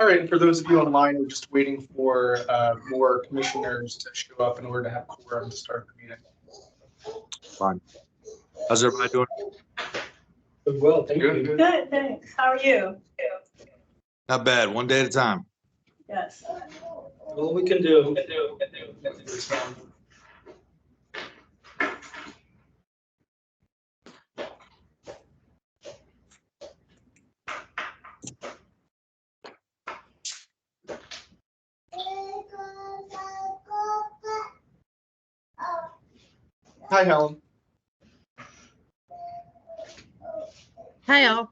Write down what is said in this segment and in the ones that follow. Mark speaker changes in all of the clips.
Speaker 1: All right, and for those of you online, we're just waiting for more commissioners to show up in order to have quorum to start the meeting.
Speaker 2: Fine. How's everybody doing?
Speaker 3: Well, thank you.
Speaker 4: Good, thanks. How are you?
Speaker 2: Not bad. One day at a time.
Speaker 4: Yes.
Speaker 3: All we can do.
Speaker 1: Hi, Helen.
Speaker 5: Hi, all.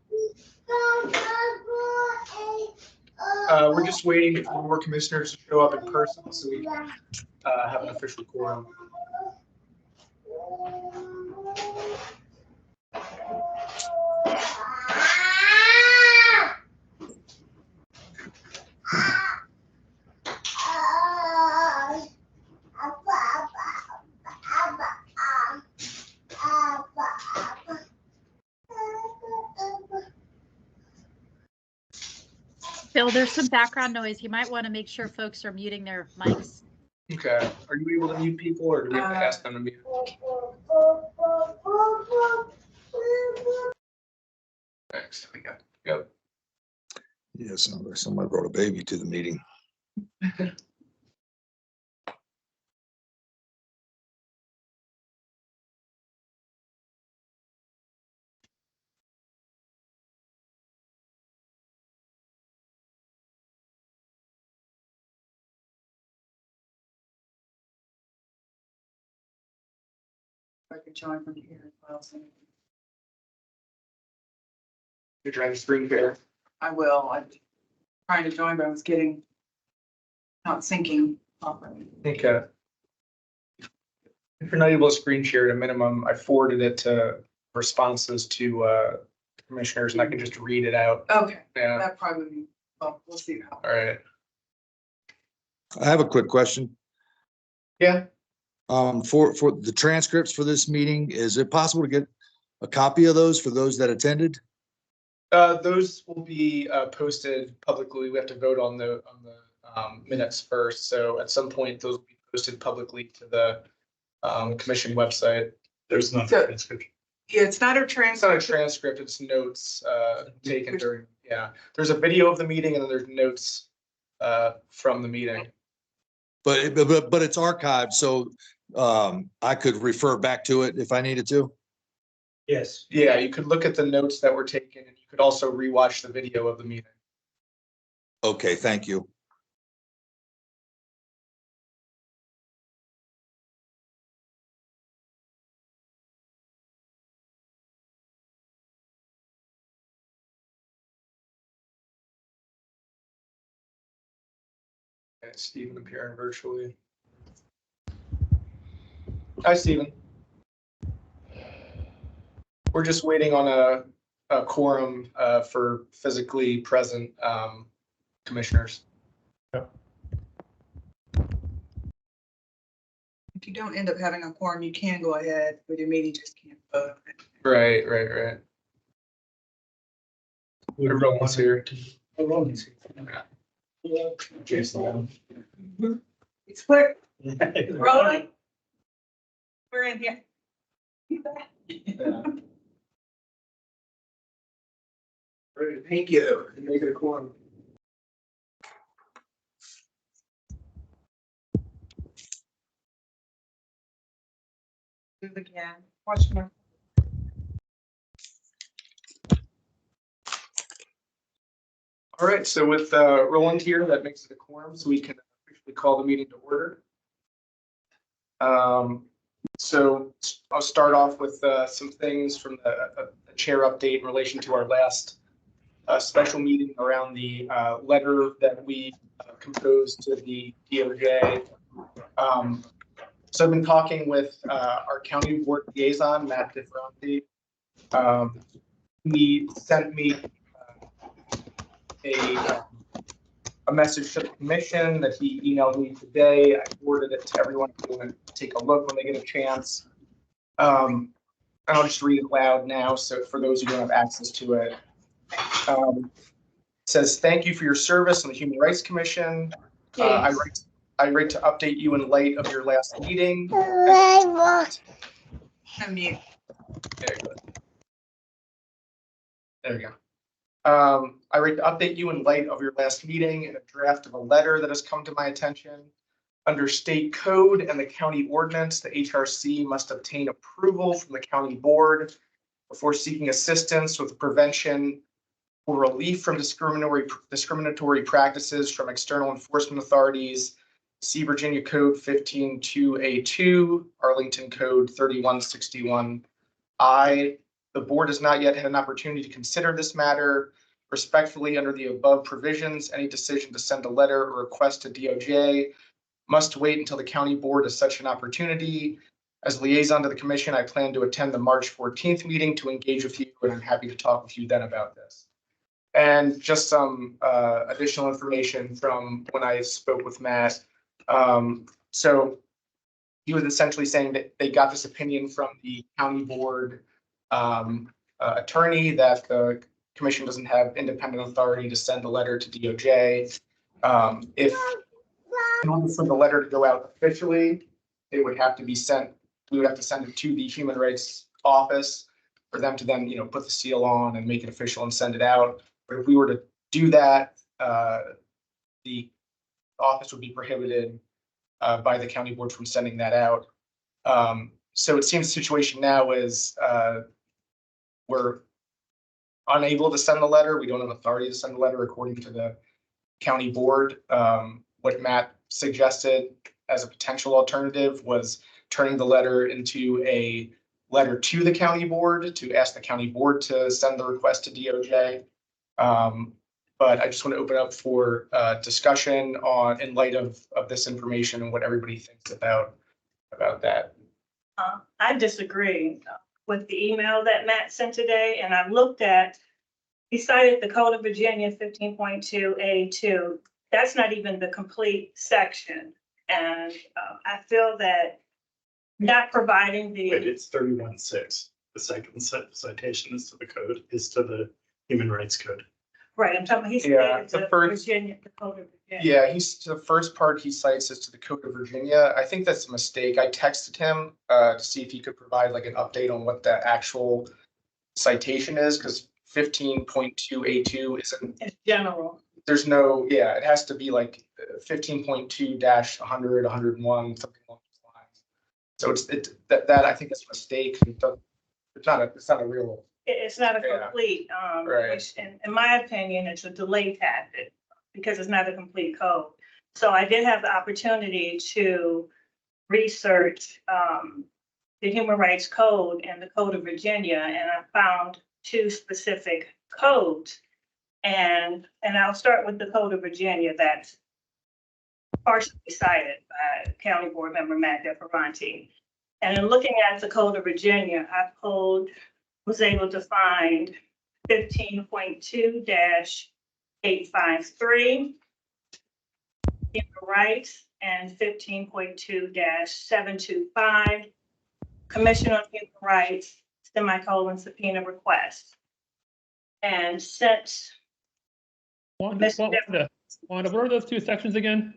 Speaker 1: We're just waiting for more commissioners to show up in person so we can have an official quorum.
Speaker 5: Phil, there's some background noise. You might want to make sure folks are muting their mics.
Speaker 1: Okay. Are you able to mute people, or do we have to ask them to mute? Thanks. We got. Go.
Speaker 2: Yeah, sounds like somebody brought a baby to the meeting.
Speaker 4: I could join from here as well. So
Speaker 1: You're trying to screen share.
Speaker 4: I will. I'm trying to join, but I was getting not syncing properly.
Speaker 1: Okay. If you're not able to screen share at a minimum, I forwarded it to responses to commissioners, and I can just read it out.
Speaker 4: Okay,
Speaker 1: Yeah.
Speaker 4: that probably, well, we'll see how.
Speaker 1: All right.
Speaker 2: I have a quick question.
Speaker 1: Yeah.
Speaker 2: For the transcripts for this meeting, is it possible to get a copy of those for those that attended?
Speaker 1: Those will be posted publicly. We have to vote on the minutes first. So at some point, those will be posted publicly to the commission website.
Speaker 3: There's not
Speaker 4: So-
Speaker 3: a transcription.
Speaker 4: Yeah, it's not a
Speaker 1: It's not a
Speaker 4: transcript.
Speaker 1: transcript. It's notes taken during. Yeah, there's a video of the meeting, and then there's notes from the meeting.
Speaker 2: But it's archived, so I could refer back to it if I needed to.
Speaker 3: Yes.
Speaker 1: Yeah, you could look at the notes that were taken, and you could also rewatch the video of the meeting.
Speaker 2: Okay, thank you.
Speaker 1: And Stephen appearing virtually. Hi, Stephen. We're just waiting on a quorum for physically present commissioners.
Speaker 4: If you don't end up having a quorum, you can go ahead with your meeting, just can't vote.
Speaker 1: Right. Everyone's here.
Speaker 3: Everyone's here.
Speaker 1: Jason.
Speaker 4: It's quick. Rolling. We're in here.
Speaker 1: Great, thank you. Make it a quorum.
Speaker 4: Do it again. Watch my.
Speaker 1: All right, so with Roland here, that makes it a quorum, so we can officially call the meeting to order. So I'll start off with some things from the chair update in relation to our last special meeting around the letter that we composed to the DOJ. So I've been talking with our county board liaison, Matt DeFronti. He sent me a message to the commission that he emailed me today. I forwarded it to everyone who want to take a look when they get a chance. And I'll just read it loud now, so for those who don't have access to it. says, thank you for your service on the Human Rights Commission. I write to update you in light of your last meeting.
Speaker 4: Unmute.
Speaker 1: There you go. There you go. I write to update you in light of your last meeting and a draft of a letter that has come to my attention. Under state code and the county ordinance, the HRC must obtain approval from the county board before seeking assistance with prevention or relief from discriminatory practices from external enforcement authorities. See Virginia Code 15-2A2, Arlington Code 3161I. The board has not yet had an opportunity to consider this matter. Respectfully, under the above provisions, any decision to send a letter or request to DOJ must wait until the county board has such an opportunity. As liaison to the commission, I plan to attend the March 14th meeting to engage with you, and I'm happy to talk with you then about this. And just some additional information from when I spoke with Matt. So he was essentially saying that they got this opinion from the county board attorney that the commission doesn't have independent authority to send a letter to DOJ. If in order for the letter to go out officially, it would have to be sent. We would have to send it to the Human Rights Office for them to then, put the seal on and make it official and send it out. But if we were to do that, the office would be prohibited by the county board from sending that out. So it seems the situation now is we're unable to send the letter. We don't have authority to send a letter according to the county board. What Matt suggested as a potential alternative was turning the letter into a letter to the county board to ask the county board to send the request to DOJ. But I just want to open up for discussion on in light of this information and what everybody thinks about that.
Speaker 6: I disagree with the email that Matt sent today, and I've looked at, he cited the Code of Virginia 15.2A2. That's not even the complete section. And I feel that not providing the.
Speaker 3: Wait, it's 31.6. The second citation is to the code, is to the Human Rights Code.
Speaker 6: Right, I'm talking, he's
Speaker 1: Yeah,
Speaker 6: the Virginia, the Code of Virginia.
Speaker 1: Yeah, the first part he cites is to the Code of Virginia. I think that's a mistake. I texted him to see if he could provide like an update on what the actual citation is, because 15.2A2 isn't.
Speaker 6: It's general.
Speaker 1: There's no, yeah, it has to be like 15.2-100, 101, something along those lines. So that I think is a mistake. It's not a real.
Speaker 6: It's not a complete,
Speaker 1: Right.
Speaker 6: which in my opinion, it's a delay tactic because it's not a complete code. So I did have the opportunity to research the Human Rights Code and the Code of Virginia, and I found two specific codes. And I'll start with the Code of Virginia that's partially cited by County Board Member Matt DeFerranti. And in looking at the Code of Virginia, I was able to find 15.2-853 human rights and 15.2-725 Commission on Human Rights subpoena request. And since
Speaker 7: Wanda, what are those two sections again?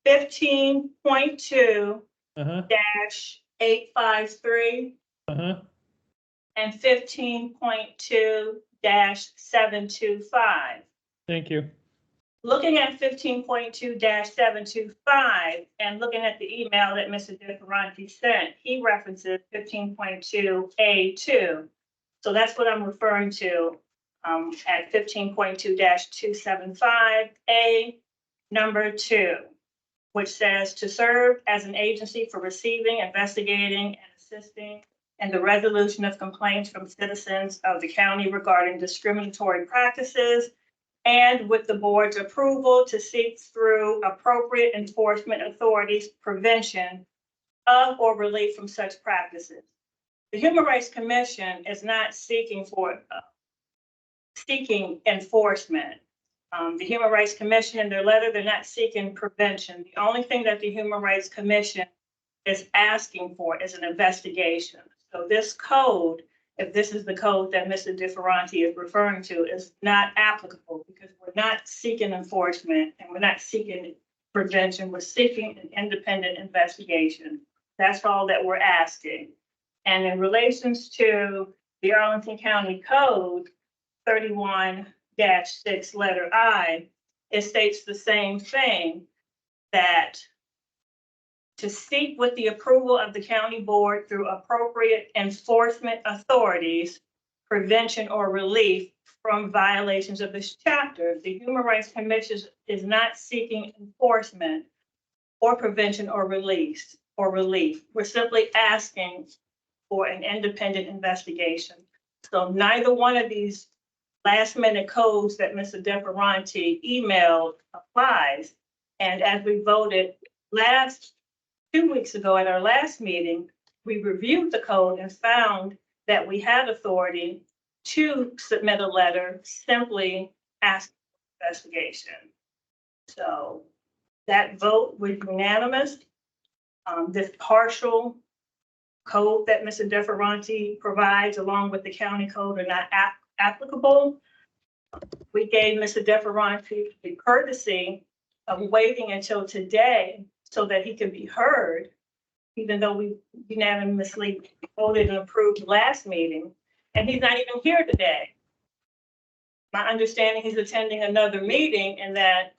Speaker 6: 15.2-853 and 15.2-725.
Speaker 7: Thank you.
Speaker 6: Looking at 15.2-725 and looking at the email that Mr. DeFerranti sent, he references 15.2A2. So that's what I'm referring to at 15.2-275A, number 2, which says to serve as an agency for receiving, investigating, and assisting in the resolution of complaints from citizens of the county regarding discriminatory practices, and with the board's approval to seek through appropriate enforcement authorities prevention of or relief from such practices. The Human Rights Commission is not seeking enforcement. The Human Rights Commission, in their letter, they're not seeking prevention. The only thing that the Human Rights Commission is asking for is an investigation. So this code if this is the code that Mr. DeFerranti is referring to, is not applicable because we're not seeking enforcement and we're not seeking prevention. We're seeking an independent investigation. That's all that we're asking. And in relations to the Arlington County Code 31-6 letter I, it states the same thing, that to seek with the approval of the county board through appropriate enforcement authorities, prevention or relief from violations of this chapter. The Human Rights Commission is not seeking enforcement or prevention or relief. We're simply asking for an independent investigation. So neither one of these last minute codes that Mr. DeFerranti emailed applies. And as we voted 2 weeks ago at our last meeting, we reviewed the code and found that we had authority to submit a letter simply asking for investigation. So that vote was unanimous. This partial code that Mr. DeFerranti provides along with the county code are not applicable. We gave Mr. DeFerranti the courtesy of waiting until today so that he could be heard, even though we unanimously voted and approved last meeting, and he's not even here today. My understanding, he's attending another meeting and that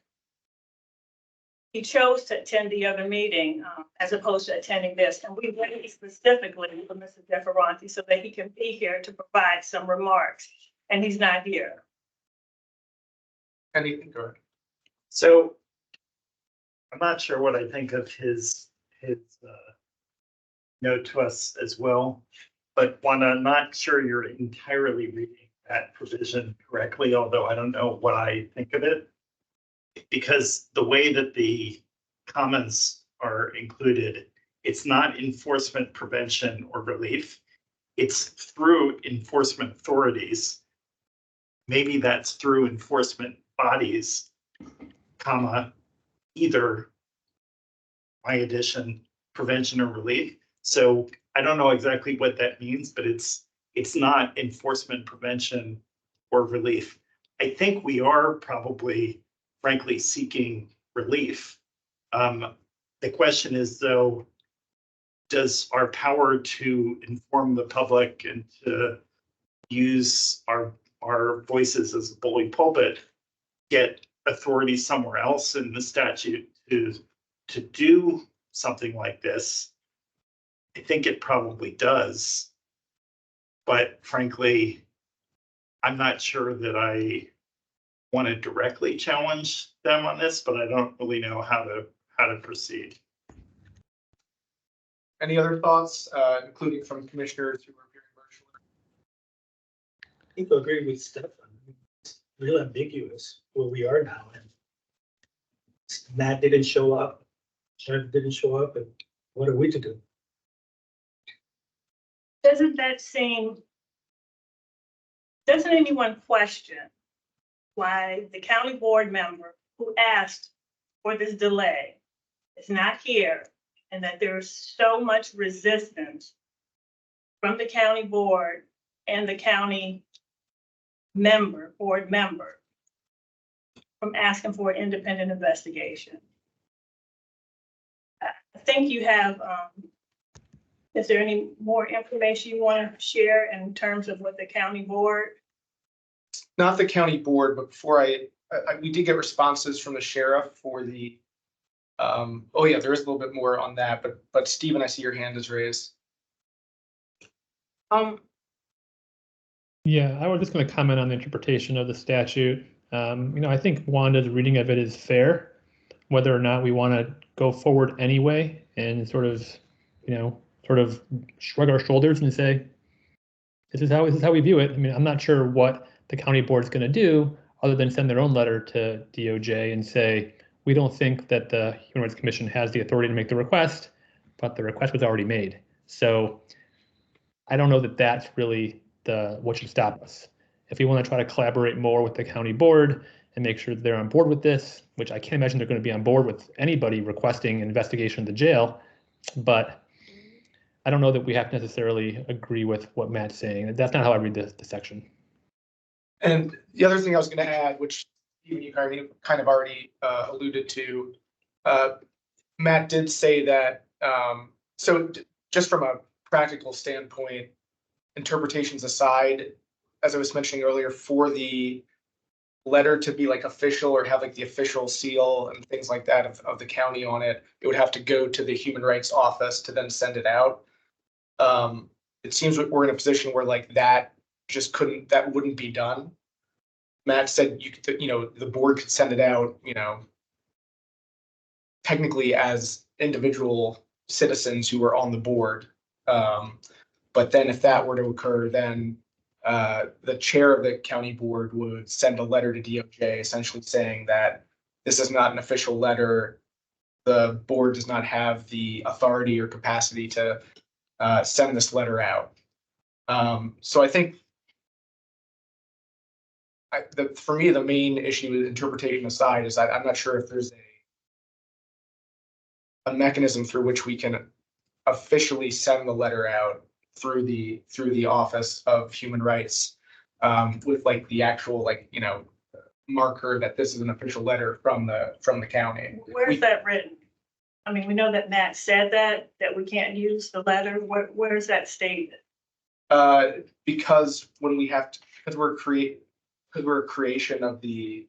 Speaker 6: he chose to attend the other meeting as opposed to attending this. And we waited specifically for Mr. DeFerranti so that he can be here to provide some remarks, and he's not here.
Speaker 1: Anything, go ahead.
Speaker 3: So I'm not sure what I think of his note to us as well, but one, I'm not sure you're entirely reading that provision correctly, although I don't know what I think of it. Because the way that the comments are included, it's not enforcement, prevention, or relief. It's through enforcement authorities. Maybe that's through enforcement bodies, comma, either, by addition, prevention or relief. So I don't know exactly what that means, but it's not enforcement, prevention, or relief. I think we are probably, frankly, seeking relief. The question is, though, does our power to inform the public and to use our voices as a bully pulpit get authority somewhere else in the statute to do something like this? I think it probably does. But frankly, I'm not sure that I want to directly challenge them on this, but I don't really know how to proceed.
Speaker 1: Any other thoughts, including from commissioners who are appearing virtually?
Speaker 8: I think I agree with Stefan. It's real ambiguous where we are now, and Matt didn't show up, Sheriff didn't show up, and what are we to do?
Speaker 6: Doesn't anyone question why the county board member who asked for this delay is not here, and that there's so much resistance from the county board and the county board member from asking for an independent investigation? I think you have, is there any more information you want to share in terms of what the county board?
Speaker 1: Not the county board, but before we did get responses from the sheriff for the, oh yeah, there is a little bit more on that, but Stephen, I see your hand is raised.
Speaker 7: Yeah, I was just going to comment on the interpretation of the statute. I think Wanda's reading of it is fair. Whether or not we want to go forward anyway and sort of shrug our shoulders and say, this is how we view it. I mean, I'm not sure what the county board is going to do other than send their own letter to DOJ and say, we don't think that the Human Rights Commission has the authority to make the request, but the request was already made. So I don't know that that's really what should stop us. If we want to try to collaborate more with the county board and make sure that they're on board with this, which I can't imagine they're going to be on board with anybody requesting an investigation of the jail, but I don't know that we have to necessarily agree with what Matt's saying. That's not how I read the section.
Speaker 1: And the other thing I was going to add, which even you kind of already alluded to, Matt did say that, just from a practical standpoint, interpretations aside, as I was mentioning earlier, for the letter to be like official or have like the official seal and things like that of the county on it, it would have to go to the Human Rights Office to then send it out. It seems like we're in a position where like that wouldn't be done. Matt said you could, the board could send it out, technically as individual citizens who are on the board. But then if that were to occur, then the chair of the county board would send a letter to DOJ essentially saying that this is not an official letter. The board does not have the authority or capacity to send this letter out. So I think for me, the main issue with interpretation aside is I'm not sure if there's a mechanism through which we can officially send the letter out through the Office of Human Rights with like the actual marker that this is an official letter from the county.
Speaker 6: Where's that written? I mean, we know that Matt said that we can't use the letter. Where's that stated?
Speaker 1: Because when we have to, because we're a creation of the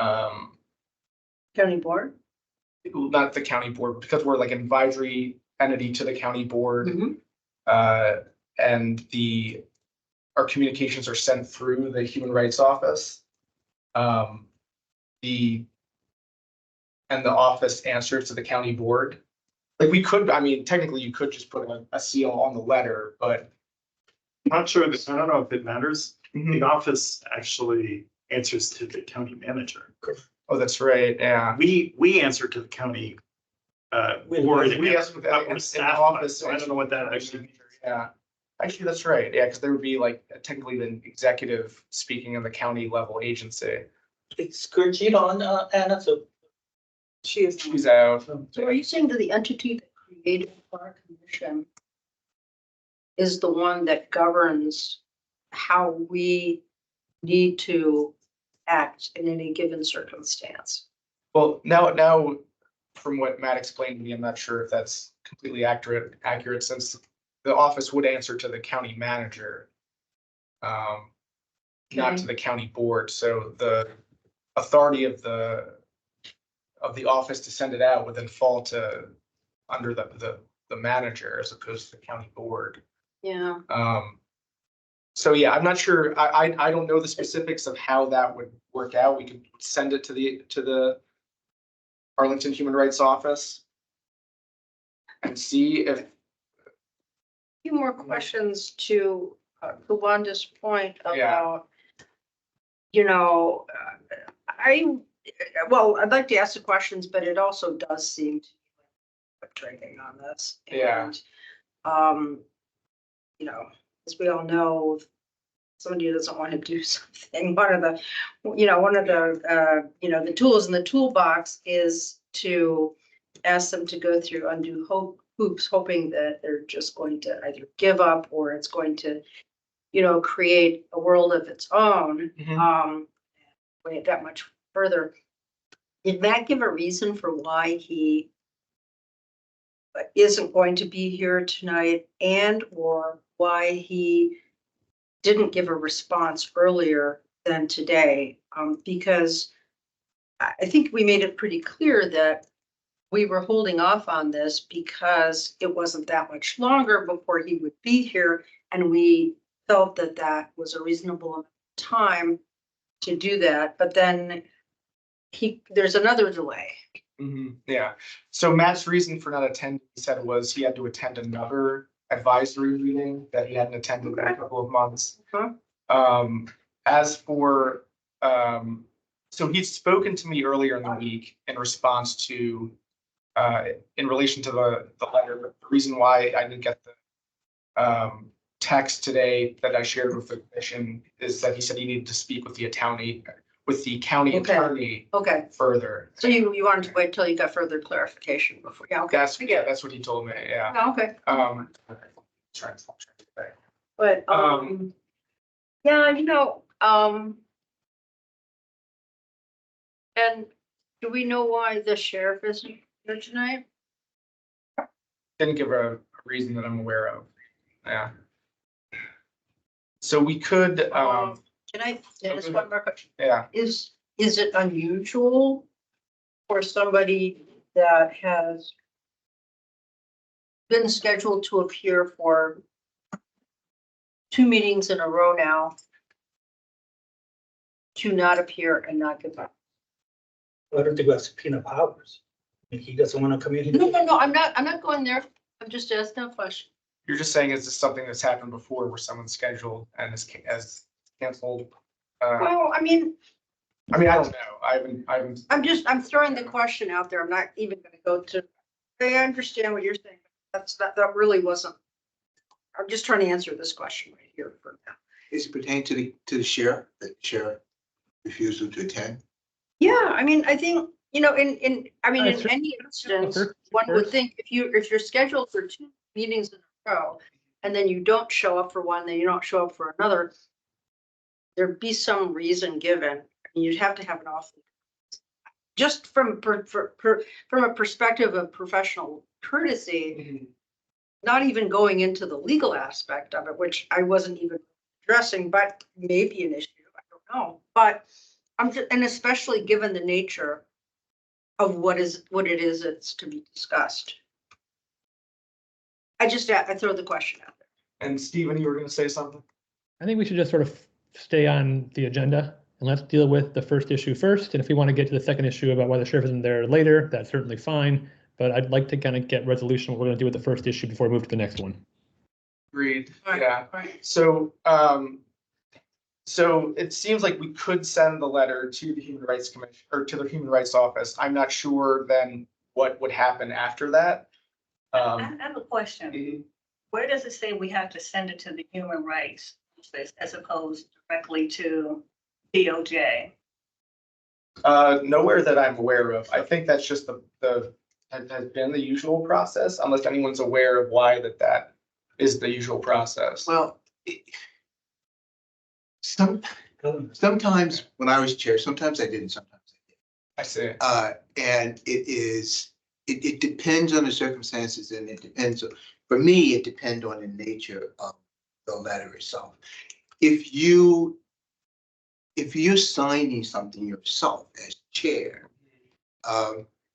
Speaker 6: County board?
Speaker 1: not the county board, because we're like an advisory entity to the county board. And our communications are sent through the Human Rights Office. The office answers to the county board. Like technically you could just put a seal on the letter, but
Speaker 3: I'm not sure, I don't know if it matters. The office actually answers to the county manager.
Speaker 1: oh, that's right. Yeah.
Speaker 3: We answer to the county board.
Speaker 1: We asked with
Speaker 3: We're
Speaker 1: the
Speaker 3: staff,
Speaker 1: office.
Speaker 3: so I don't know what that actually means.
Speaker 1: Yeah. Actually, that's right. Yeah, because there would be like technically the executive speaking of the county level agency.
Speaker 8: It's Gurjit on, Anna, so.
Speaker 1: She's out.
Speaker 9: So are you saying that the entity that created our commission is the one that governs how we need to act in any given circumstance?
Speaker 1: Well, now, from what Matt explained to me, I'm not sure if that's completely accurate since the office would answer to the county manager, not to the county board. So the authority of the office to send it out would then fall under the manager as opposed to the county board.
Speaker 9: Yeah.
Speaker 1: So yeah, I'm not sure. I don't know the specifics of how that would work out. We could send it to the Arlington Human Rights Office and see if.
Speaker 9: A few more questions to Luanda's point about, I'd like to ask the questions, but it also does seem to be drinking on this.
Speaker 1: Yeah.
Speaker 9: And, as we all know, if somebody doesn't want to do something, one of the tools in the toolbox is to ask them to go through undue hoops, hoping that they're just going to either give up or it's going to, create a world of its own. When it got much further, did Matt give a reason for why he isn't going to be here tonight, and or why he didn't give a response earlier than today? Because I think we made it pretty clear that we were holding off on this because it wasn't that much longer before he would be here, and we felt that that was a reasonable time to do that. But then there's another delay.
Speaker 1: Yeah. So Matt's reason for not attending, he said, was he had to attend another advisory meeting that he hadn't attended in a couple of months. As for, so he'd spoken to me earlier in the week in response to, in relation to the letter. The reason why I didn't get the text today that I shared with the commission is that he said he needed to speak with the attorney with the county
Speaker 9: Okay.
Speaker 1: attorney
Speaker 9: Okay,
Speaker 1: further.
Speaker 9: so you wanted to wait till you got further clarification before, yeah, okay.
Speaker 1: That's,
Speaker 9: I
Speaker 1: yeah,
Speaker 9: get it.
Speaker 1: that's what he told me, yeah.
Speaker 9: Yeah, okay,
Speaker 1: Trying to get back.
Speaker 9: but, yeah, and do we know why the sheriff isn't here tonight?
Speaker 1: Didn't give a reason that I'm aware of, yeah. So we could,
Speaker 9: Can I ask one more question?
Speaker 1: yeah,
Speaker 9: Is it unusual for somebody that has been scheduled to appear for 2 meetings in a row now to not appear and not get back?
Speaker 8: I don't think we have subpoena powers. I mean, he doesn't want to come in.
Speaker 9: No, I'm not going there. I'm just asking a question.
Speaker 1: you're just saying, is this something that's happened before where someone's scheduled and is canceled?
Speaker 9: Well, I mean,
Speaker 1: I don't know, I haven't,
Speaker 9: I'm throwing the question out there. I'm not even gonna go to, I understand what you're saying. That really wasn't, I'm just trying to answer this question right here for now.
Speaker 10: Is it pertain to the sheriff, the sheriff refusal to attend?
Speaker 9: Yeah, I mean, I think, in
Speaker 7: Sure.
Speaker 9: any instance,
Speaker 7: First-
Speaker 9: one would
Speaker 7: first.
Speaker 9: think if you're scheduled for 2 meetings in a row and then you don't show up for one, then you don't show up for another, there'd be some reason given, and you'd have to have an off. Just from a perspective of professional courtesy, not even going into the legal aspect of it, which I wasn't even addressing, but maybe an issue, I don't know. But and especially given the nature of what it is that's to be discussed. I throw the question out there.
Speaker 1: and Stephen, you were gonna say something?
Speaker 7: I think we should just sort of stay on the agenda and let's deal with the first issue first. And if we want to get to the second issue about why the sheriff isn't there later, that's certainly fine. But I'd like to kind of get resolution what we're going to do with the first issue before we move to the next one.
Speaker 1: Agreed,
Speaker 9: All right,
Speaker 1: yeah.
Speaker 9: all right.
Speaker 1: So, so it seems like we could send the letter to the Human Rights Commission or to the Human Rights Office. I'm not sure then what would happen after that.
Speaker 6: I have a question.
Speaker 1: Mhm.
Speaker 6: Where does it say we have to send it to the Human Rights Office as opposed directly to DOJ?
Speaker 1: Nowhere that I'm aware of. I think that's just has been the usual process, unless anyone's aware of why that is the usual process.
Speaker 10: Well, sometimes when I was chair, sometimes I didn't, sometimes
Speaker 1: I see.
Speaker 10: I did. And it depends on the circumstances, and it depends, for me, it depends on the nature of the letter itself. If you're signing something yourself as chair,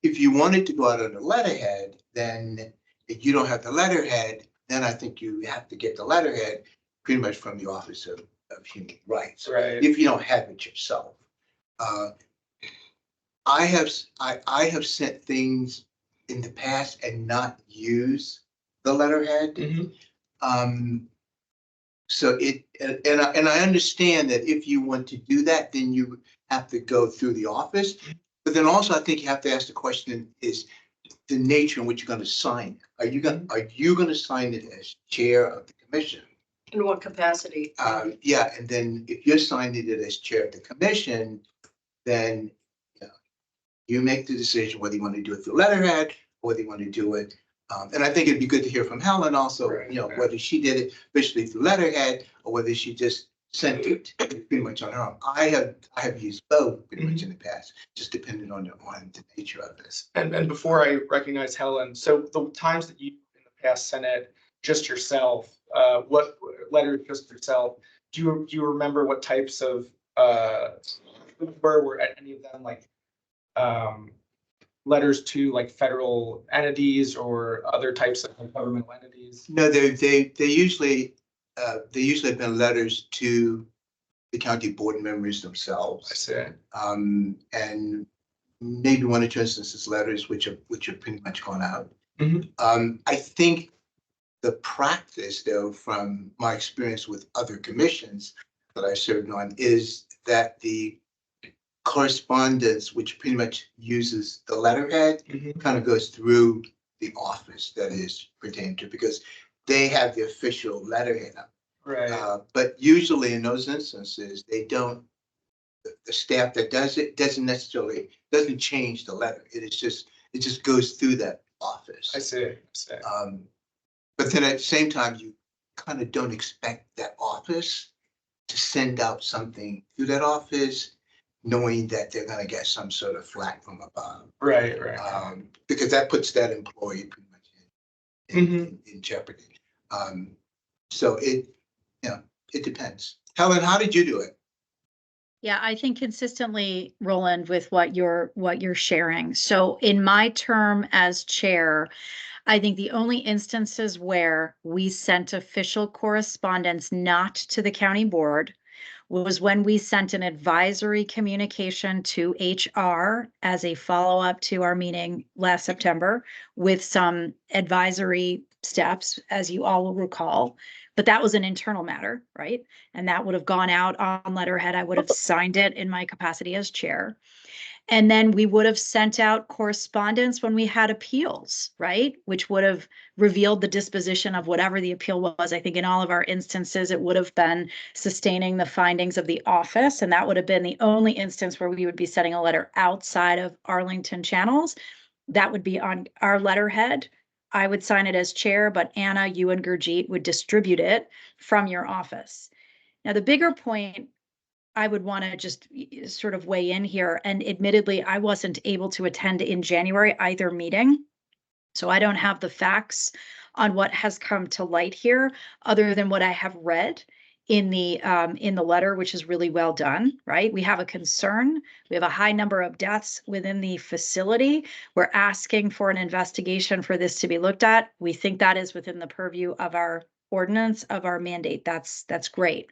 Speaker 10: if you wanted to go out on the letterhead, then if you don't have the letterhead, then I think you have to get the letterhead pretty much from the Office of Human Rights.
Speaker 1: Right.
Speaker 10: If you don't have it yourself. I have sent things in the past and not use the letterhead. So and I understand that if you want to do that, then you have to go through the office. But then also I think you have to ask the question is the nature in which you're going to sign. Are you going to sign it as chair of the commission?
Speaker 9: In what capacity?
Speaker 10: Yeah, and then if you're signing it as chair of the commission, then you make the decision whether you want to do it through letterhead or whether you want to do it. And I think it'd be good to hear from Helen also,
Speaker 1: Right.
Speaker 10: whether she did it officially through letterhead or whether she just sent it pretty much on her own. I have used both pretty much in the past, just depending on the nature of this.
Speaker 1: And before I recognize Helen, so the times that you in the past sent it just yourself, what letter just yourself, do you remember what types of were any of them like letters to like federal entities or other types of governmental entities?
Speaker 10: No, they usually have been letters to the county board members themselves.
Speaker 1: I see.
Speaker 10: And maybe one or two instances letters which have pretty much gone out. I think the practice, though, from my experience with other commissions that I served on, is that the correspondence, which pretty much uses the letterhead, kind of goes through the office that is pertained to, because they have the official letterhead.
Speaker 1: Right.
Speaker 10: But usually in those instances, they don't the staff that does it doesn't change the letter. It just goes through that office.
Speaker 1: I see.
Speaker 10: But then at the same time, you kind of don't expect that office to send out something through that office, knowing that they're gonna get some sort of flack from above.
Speaker 1: Right.
Speaker 10: Because that puts that employee pretty much in jeopardy. So it depends. Helen, how did you do it?
Speaker 5: Yeah, I think consistently, Roland, with what you're sharing. So in my term as chair, I think the only instances where we sent official correspondence not to the county board was when we sent an advisory communication to HR as a follow-up to our meeting last September with some advisory steps, as you all will recall. But that was an internal matter, right? And that would have gone out on letterhead. I would have signed it in my capacity as chair. And then we would have sent out correspondence when we had appeals, right? Which would have revealed the disposition of whatever the appeal was. I think in all of our instances, it would have been sustaining the findings of the office. And that would have been the only instance where we would be sending a letter outside of Arlington channels. That would be on our letterhead. I would sign it as chair, but Anna, you and Gurjeet would distribute it from your office. Now, the bigger point I would want to just sort of weigh in here, and admittedly, I wasn't able to attend in January either meeting. So I don't have the facts on what has come to light here, other than what I have read in the letter, which is really well done, right? We have a concern. We have a high number of deaths within the facility. We're asking for an investigation for this to be looked at. We think that is within the purview of our ordinance, of our mandate. That's great.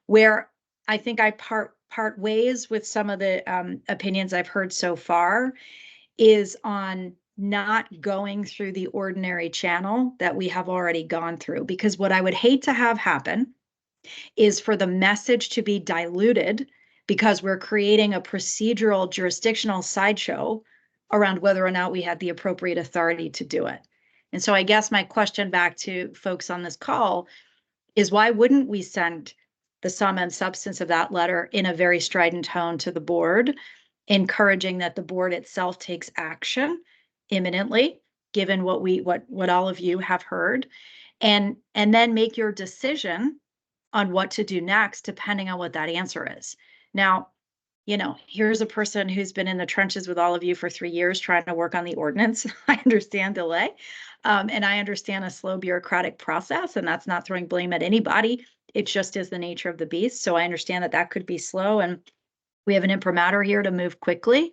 Speaker 5: Where I think I part ways with some of the opinions I've heard so far is on not going through the ordinary channel that we have already gone through. Because what I would hate to have happen is for the message to be diluted because we're creating a procedural jurisdictional sideshow around whether or not we had the appropriate authority to do it. And so I guess my question back to folks on this call is, why wouldn't we send the sum and substance of that letter in a very strident tone to the board, encouraging that the board itself takes action imminently, given what all of you have heard, and then make your decision on what to do next, depending on what that answer is. Now, here's a person who's been in the trenches with all of you for 3 years trying to work on the ordinance. I understand delay, and I understand a slow bureaucratic process, and that's not throwing blame at anybody. It just is the nature of the beast. So I understand that could be slow, and we have an imprimatur here to move quickly,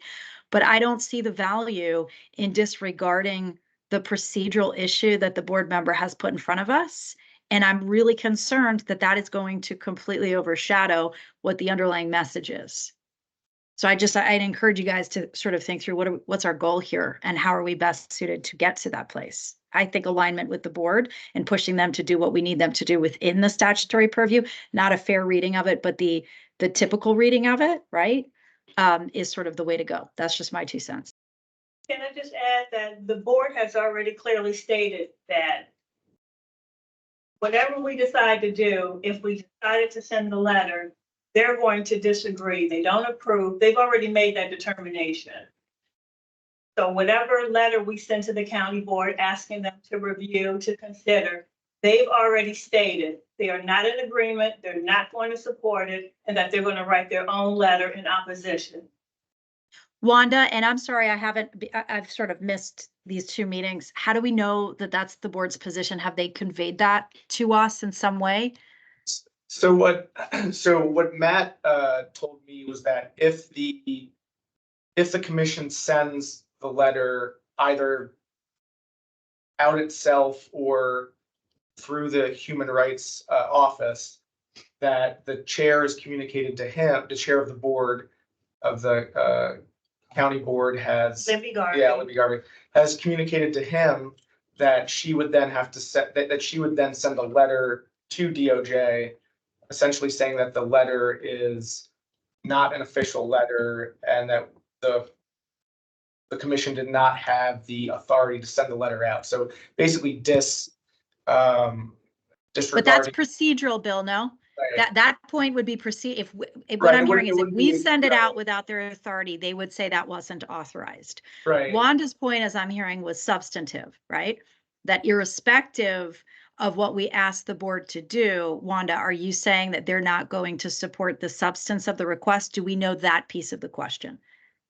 Speaker 5: but I don't see the value in disregarding the procedural issue that the board member has put in front of us. And I'm really concerned that is going to completely overshadow what the underlying message is. So I'd encourage you guys to sort of think through what's our goal here and how are we best suited to get to that place. I think alignment with the board and pushing them to do what we need them to do within the statutory purview, not a fair reading of it, but the typical reading of it, right, is sort of the way to go. That's just my 2 cents.
Speaker 6: Can I just add that the board has already clearly stated that whatever we decide to do, if we decided to send the letter, they're going to disagree. They don't approve. They've already made that determination. So whatever letter we send to the county board asking them to review, to consider, they've already stated they are not in agreement, they're not going to support it, and that they're going to write their own letter in opposition.
Speaker 5: Wanda, and I'm sorry, I've sort of missed these 2 meetings. How do we know that that's the board's position? Have they conveyed that to us in some way?
Speaker 1: So what Matt told me was that if the commission sends the letter either out itself or through the Human Rights Office, that the chair is communicated to him, the chair of the board of the county board has,
Speaker 6: Libby
Speaker 1: Garvey has communicated to him that she would then have to that she would then send a letter to DOJ, essentially saying that the letter is not an official letter and that the commission did not have the authority to send the letter out. So basically
Speaker 5: But that's procedural, Bill, no? That point would be proceed, if, what
Speaker 1: Right,
Speaker 5: I'm
Speaker 1: it
Speaker 5: hearing
Speaker 1: wouldn't-
Speaker 5: is
Speaker 1: it
Speaker 5: if
Speaker 1: wouldn't
Speaker 5: we
Speaker 1: be-
Speaker 5: send it
Speaker 1: right.
Speaker 5: out without their authority, they would say that wasn't authorized.
Speaker 1: Right.
Speaker 5: Wanda's point, as I'm hearing, was substantive, right? That irrespective of what we ask the board to do, Wanda, are you saying that they're not going to support the substance of the request? Do we know that piece of the question?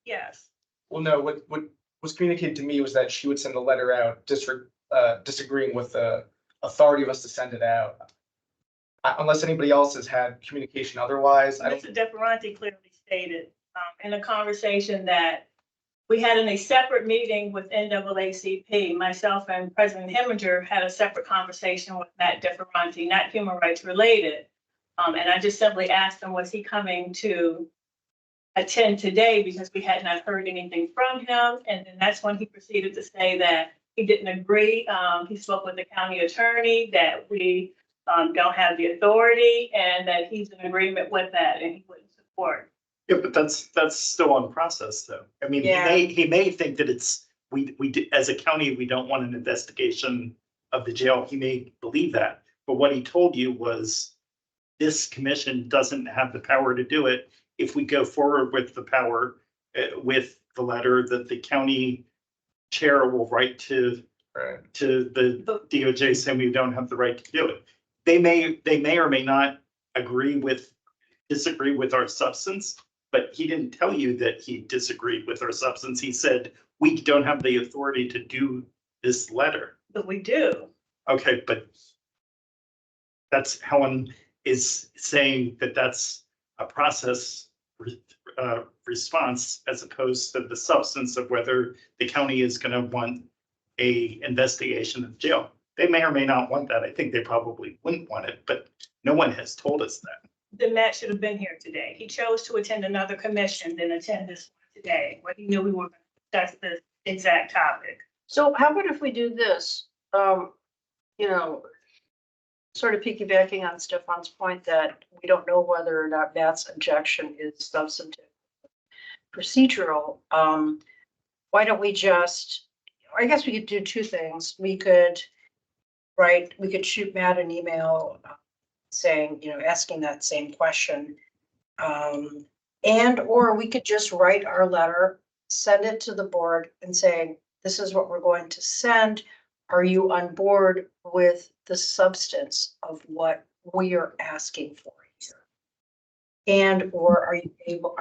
Speaker 6: Yes.
Speaker 1: Well, no, what was communicated to me was that she would send a letter out disagreeing with the authority of us to send it out. Unless anybody else has had communication otherwise, I don't.
Speaker 6: Mr. DeFerranti clearly stated in a conversation that we had in a separate meeting with NAACP, myself and President Heminger had a separate conversation with Matt DeFerranti, not human rights related. And I just simply asked him, was he coming to attend today, because we had not heard anything from him. And then that's when he proceeded to say that he didn't agree. He spoke with the county attorney that we don't have the authority and that he's in agreement with that and he wouldn't support.
Speaker 3: Yeah, but that's still on process though. I mean,
Speaker 9: Yeah.
Speaker 3: he may think that it's, as a county, we don't want an investigation of the jail. He may believe that, but what he told you was this commission doesn't have the power to do it. If we go forward with the power, with the letter that the county chair will write to the DOJ saying we don't have the right to do it. They may or may not disagree with our substance, but he didn't tell you that he disagreed with our substance. He said, we don't have the authority to do this letter.
Speaker 6: But we do.
Speaker 3: Okay, but that's Helen is saying that that's a process response as opposed to the substance of whether the county is going to want a investigation of jail. They may or may not want that. I think they probably wouldn't want it, but no one has told us that.
Speaker 6: Then Matt should have been here today. He chose to attend another commission than attend this one today, where he knew we were going to discuss this exact topic.
Speaker 9: So how about if we do this? You know, sort of piggybacking on Stefan's point that we don't know whether or not Matt's objection is substantive, procedural. Why don't we just, I guess we could do two things. We could shoot Matt an email saying, you know, asking that same question. And, or we could just write our letter, send it to the board and saying, this is what we're going to send. Are you on board with the substance of what we are asking for here? And, or are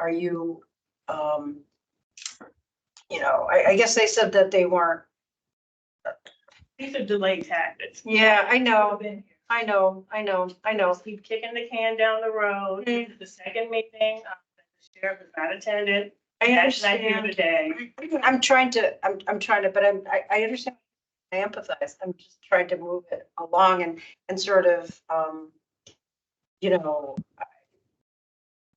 Speaker 9: you, you know, I guess they said that they weren't.
Speaker 6: These are delay tactics.
Speaker 9: Yeah, I know,
Speaker 6: Been here.
Speaker 9: I know.
Speaker 6: Just keep kicking the can down the road. This is the second meeting. The sheriff has not attended.
Speaker 9: I
Speaker 6: That's not here
Speaker 9: understand.
Speaker 6: today.
Speaker 9: I'm trying to, but I understand. I empathize. I'm just trying to move it along and sort of, you know,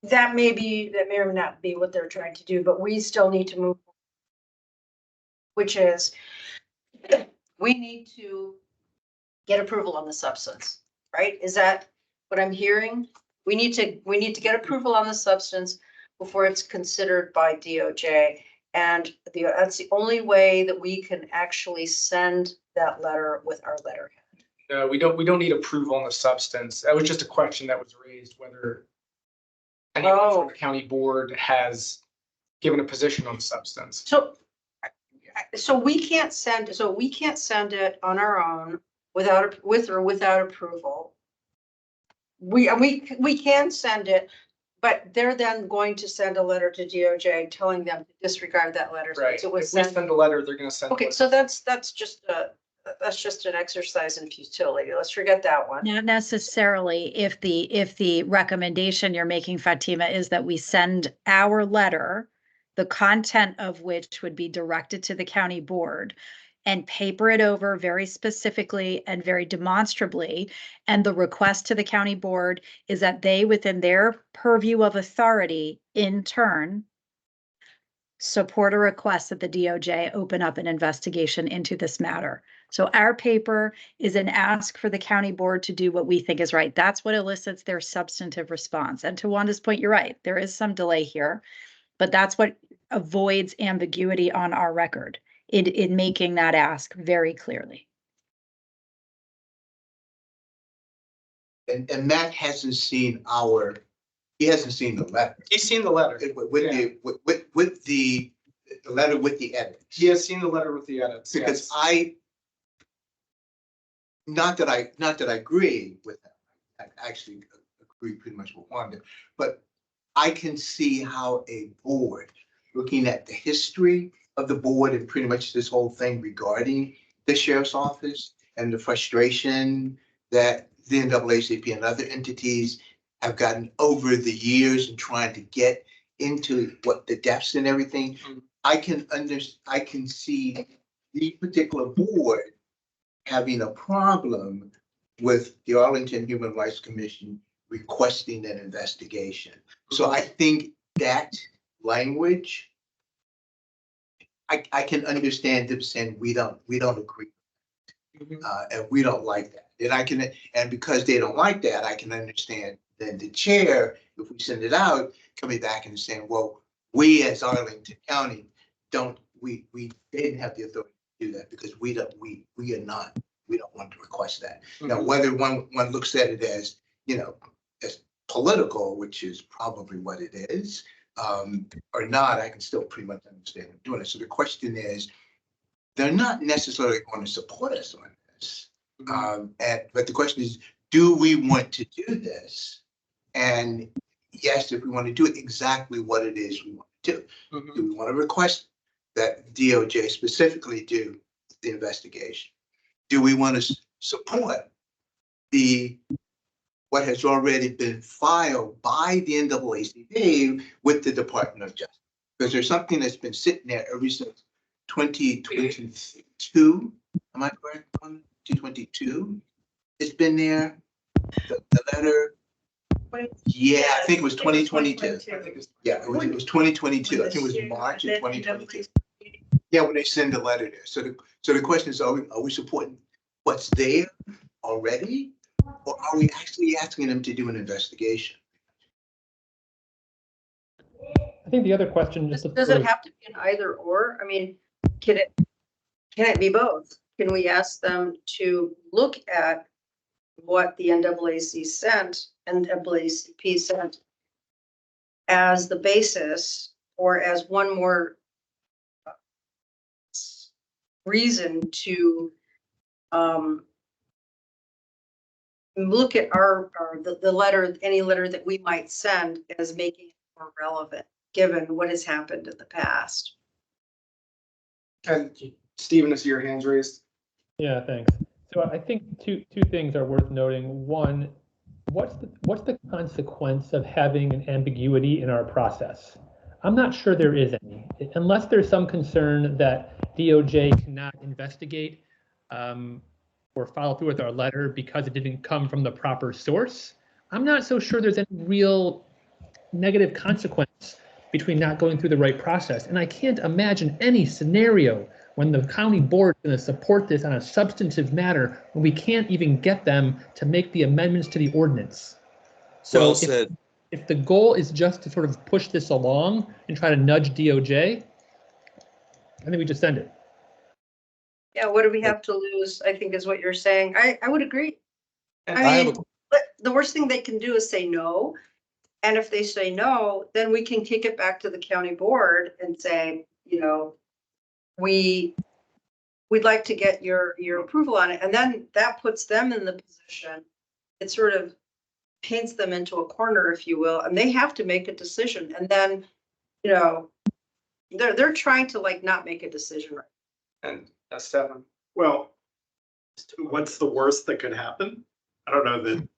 Speaker 9: that may or may not be what they're trying to do, but we still need to move. Which is, we need to get approval on the substance, right? Is that what I'm hearing? We need to get approval on the substance before it's considered by DOJ. And that's the only way that we can actually send that letter with our letterhead.
Speaker 1: No, we don't need approval on the substance. That was just a question that was raised, whether anyone from the county board has given a position on the substance.
Speaker 9: So we can't send it on our own with or without approval. We can send it, but they're then going to send a letter to DOJ telling them to disregard that letter.
Speaker 1: Right.
Speaker 9: So it
Speaker 1: If
Speaker 9: was
Speaker 1: we
Speaker 9: sent.
Speaker 1: send a letter, they're going to send.
Speaker 9: Okay, so that's just an exercise in futility. Let's forget that one.
Speaker 5: Not necessarily if the recommendation you're making, Fatima, is that we send our letter, the content of which would be directed to the county board, and paper it over very specifically and very demonstrably. And the request to the county board is that they, within their purview of authority, in turn, support a request that the DOJ open up an investigation into this matter. So our paper is an ask for the county board to do what we think is right. That's what elicits their substantive response. And to Wanda's point, you're right, there is some delay here, but that's what avoids ambiguity on our record in making that ask very clearly.
Speaker 10: and Matt hasn't seen he hasn't seen the letter.
Speaker 1: He's seen the letter.
Speaker 10: With the letter with the edit.
Speaker 1: He has seen the letter with the edits.
Speaker 10: Because
Speaker 1: yes.
Speaker 10: not that I agree with that. I actually agree pretty much with Wanda, but I can see how a board, looking at the history of the board and pretty much this whole thing regarding the sheriff's office and the frustration that the NAACP and other entities have gotten over the years and trying to get into what the depths and everything. I can see the particular board having a problem with the Arlington Human Rights Commission requesting an investigation. So I think that language, I can understand them saying we don't agree. And we don't like that. And because they don't like that, I can understand then the chair, if we send it out, coming back and saying, well, we as Arlington County we didn't have the authority to do that because we don't want to request that. Now, whether one looks at it as, as political, which is probably what it is, or not, I can still pretty much understand them doing it. So the question is, they're not necessarily going to support us on this. But the question is, do we want to do this? And yes, if we want to do it, exactly what it is we want to do. Do we want to request that DOJ specifically do the investigation? Do we want to support what has already been filed by the NAACP with the Department of Justice? Because there's something that's been sitting there ever since 2022. Am I correct on 2022? It's been there. The letter. Yeah, I think it was 2022. Yeah, it was 2022. I think it was March of 2022. Yeah, when they send the letter there. So the question is, are we supporting what's there already, or are we actually asking them to do an investigation?
Speaker 7: I think the other question just
Speaker 9: Does it have to be an either or? I mean, can it be both? Can we ask them to look at what the NAACP sent as the basis, or as one more reason to look at the letter, any letter that we might send, as making it more relevant given what has happened in the past?
Speaker 1: And Stephen, I see your hands raised.
Speaker 7: Yeah, thanks. So I think two things are worth noting. One, what's the consequence of having an ambiguity in our process? I'm not sure there is any, unless there's some concern that DOJ cannot investigate or follow through with our letter because it didn't come from the proper source. I'm not so sure there's any real negative consequence between not going through the right process. And I can't imagine any scenario when the county board is going to support this on a substantive matter when we can't even get them to make the amendments to the ordinance. So
Speaker 2: Well said.
Speaker 7: if the goal is just to sort of push this along and try to nudge DOJ, I think we just send it.
Speaker 9: Yeah, what do we have to lose, I think is what you're saying. I would agree.
Speaker 2: I have
Speaker 9: But the worst thing they can do is say no. And if they say no, then we can kick it back to the county board and say, we'd like to get your approval on it. And then that puts them in the position. It sort of paints them into a corner, if you will, and they have to make a decision. And then, they're trying to not make a decision. Right.
Speaker 1: And Stefan.
Speaker 3: Well, what's the worst that could happen? I don't know that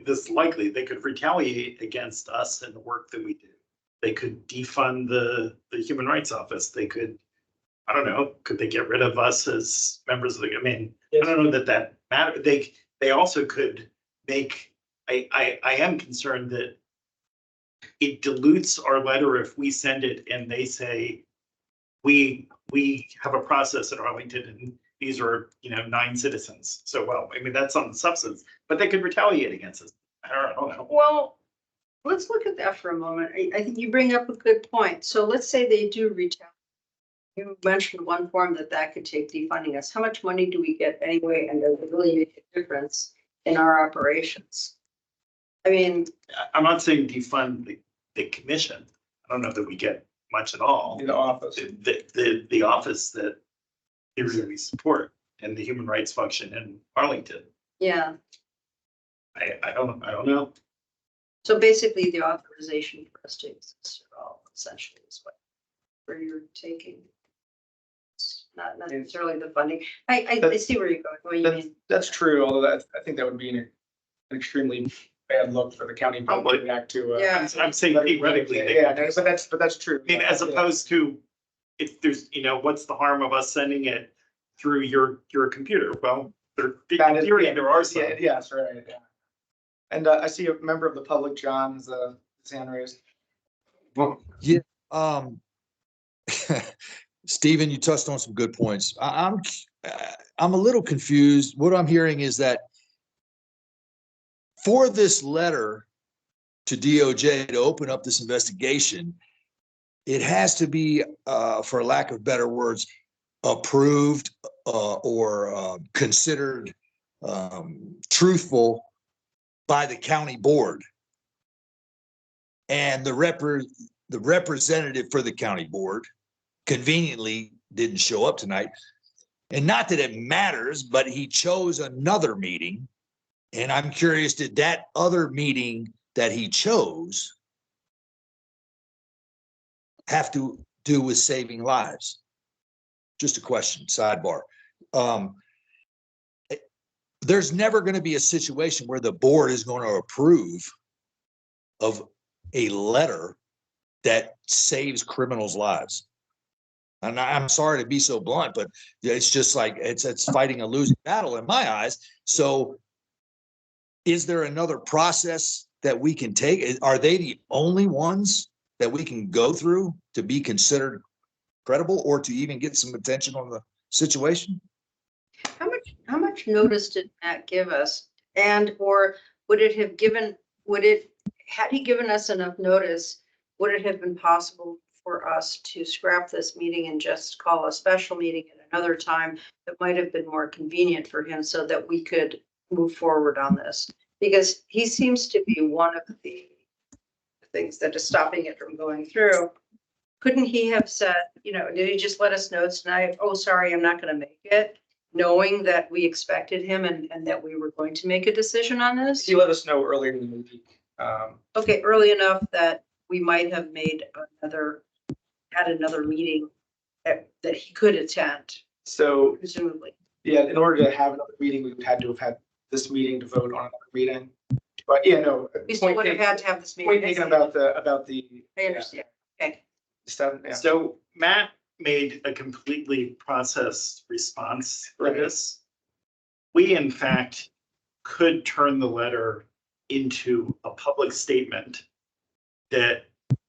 Speaker 3: this is likely. They could retaliate against us and the work that we do. They could defund the Human Rights Office. They could, I don't know, could they get rid of us as members of the, I don't know that matters. They also could make, I am concerned that it dilutes our letter if we send it and they say, we have a process at Arlington and these are, 9 citizens. So, well, that's on the substance, but they could retaliate against us. I don't know.
Speaker 9: Well, let's look at that for a moment. I think you bring up a good point. So let's say they do retaliate. You mentioned one form that could take defunding us. How much money do we get anyway? And does it really make a difference in our operations? I mean,
Speaker 3: I'm not saying defund the commission. I don't know that we get much at all.
Speaker 1: In the office.
Speaker 3: The office that they really support and the human rights function in Arlington.
Speaker 9: yeah,
Speaker 3: I don't know.
Speaker 9: so basically the authorization for us to exist at all essentially is what where you're taking. It's not necessarily the funding. I see where you're going, what you mean.
Speaker 1: That's true, although I think that would be an extremely bad look for the county public to react to.
Speaker 9: Yeah.
Speaker 3: I'm saying theoretically.
Speaker 1: Yeah, no, but that's true.
Speaker 3: I mean, as opposed to if there's, what's the harm of us sending it through your computer? Well, in theory, there are some.
Speaker 1: Yeah, that's right, yeah. And I see a member of the public, John's hand raised.
Speaker 2: Well, yeah, Stephen, you touched on some good points. I'm a little confused. What I'm hearing is that for this letter to DOJ to open up this investigation, it has to be, for lack of better words, approved or considered truthful by the county board. And the representative for the county board conveniently didn't show up tonight. And not that it matters, but he chose another meeting. And I'm curious, did that other meeting that he chose have to do with saving lives? Just a question, sidebar. There's never going to be a situation where the board is going to approve of a letter that saves criminals' lives. And I'm sorry to be so blunt, but it's just like it's fighting a losing battle in my eyes. So is there another process that we can take? Are they the only ones that we can go through to be considered credible or to even get some attention on the situation?
Speaker 9: How much notice did Matt give us? And or had he given us enough notice, would it have been possible for us to scrap this meeting and just call a special meeting at another time that might have been more convenient for him so that we could move forward on this? Because he seems to be one of the things that is stopping it from going through. Couldn't he have said, did he just let us know tonight? Oh, sorry, I'm not going to make it, knowing that we expected him and that we were going to make a decision on this?
Speaker 1: He let us know earlier in the week.
Speaker 9: Okay, early enough that we might have had another meeting that he could attend,
Speaker 1: So,
Speaker 9: presumably.
Speaker 1: yeah, in order to have another meeting, we would have to have had this meeting to vote on another meeting. But yeah, no.
Speaker 9: We still would have had to have this meeting.
Speaker 1: Point taken about the.
Speaker 9: I understand. Okay.
Speaker 1: Stuff, yeah.
Speaker 3: So Matt made a completely processed response for
Speaker 1: Right.
Speaker 3: this. We, in fact, could turn the letter into a public statement that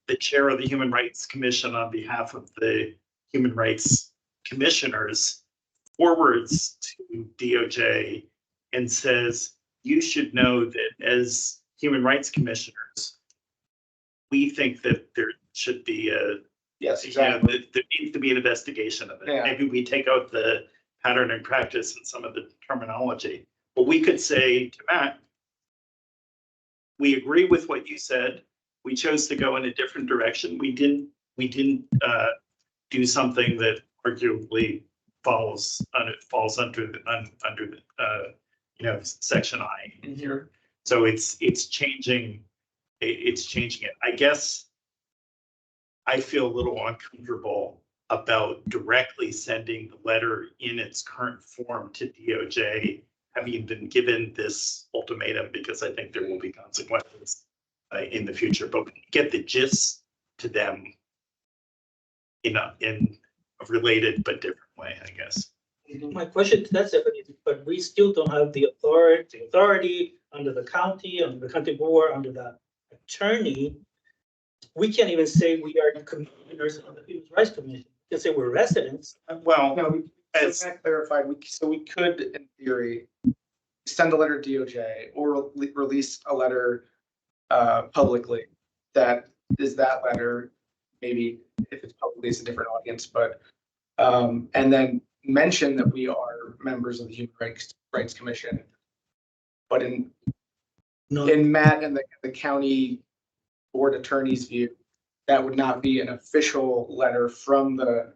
Speaker 3: the chair of the Human Rights Commission on behalf of the Human Rights Commissioners forwards to DOJ and says, you should know that as Human Rights Commissioners, we think that there should be
Speaker 1: Yes, exactly.
Speaker 3: there needs to be an investigation of it.
Speaker 1: Yeah.
Speaker 3: Maybe we take out the pattern and practice and some of the terminology. But we could say to Matt, we agree with what you said. We chose to go in a different direction. We didn't do something that arguably falls under section I here. So it's changing it. I guess I feel a little uncomfortable about directly sending the letter in its current form to DOJ, having been given this ultimatum, because I think there will be consequences in the future. But we get the gist to them in a related but different way, I guess.
Speaker 8: My question to that, Stephanie, is, but we still don't have the authority under the county board, under the attorney. We can't even say we are commissioners of the Human Rights Commission. We can say we're residents.
Speaker 3: Well,
Speaker 1: No, so that clarified, we could, in theory, send a letter to DOJ or release a letter publicly. That is that letter, maybe if it's publicly, it's a different audience, but and then mention that we are members of the Human Rights Commission. But in
Speaker 8: No,
Speaker 1: in Matt and the county board attorney's view, that would not be an official letter from the,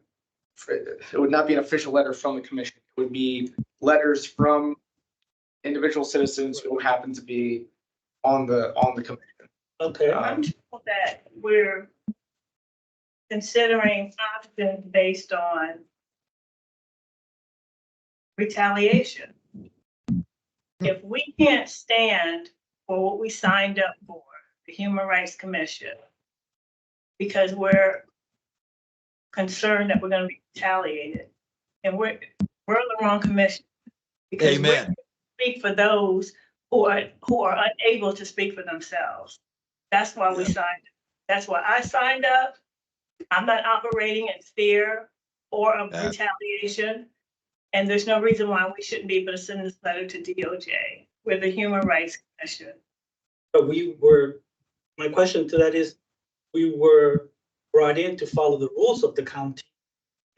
Speaker 1: it would not be an official letter from the commission. It would be letters from individual citizens who happen to be on the commission.
Speaker 8: okay,
Speaker 6: I'm told that we're considering options based on retaliation. If we can't stand for what we signed up for, the Human Rights Commission, because we're concerned that we're gonna be retaliated, and we're the wrong commission. Because we
Speaker 2: Amen.
Speaker 6: speak for those who are unable to speak for themselves. That's why we signed. That's why I signed up. I'm not operating in fear or of
Speaker 2: Yeah.
Speaker 6: retaliation. And there's no reason why we shouldn't be able to send this letter to DOJ. We're the Human Rights Commission.
Speaker 8: but my question to that is, we were brought in to follow the rules of the county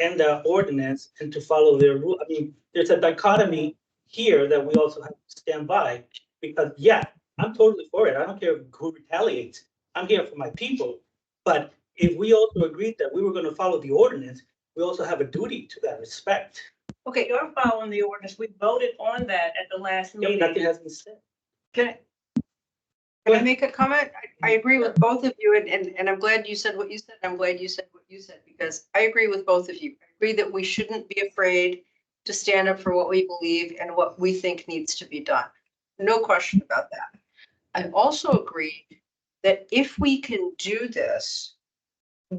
Speaker 8: and the ordinance and to follow their rule. I mean, there's a dichotomy here that we also have to stand by, because yeah, I'm totally for it. I don't care who retaliates. I'm here for my people. But if we also agreed that we were gonna follow the ordinance, we also have a duty to that respect.
Speaker 6: Okay, you're following the ordinance. We voted on that at the last
Speaker 8: Yeah, nothing
Speaker 6: meeting.
Speaker 8: has been said.
Speaker 9: Can I make a comment? I agree with both of you, and I'm glad you said what you said. I'm glad you said what you said, because I agree with both of you. I agree that we shouldn't be afraid to stand up for what we believe and what we think needs to be done. No question about that. I also agree that if we can do this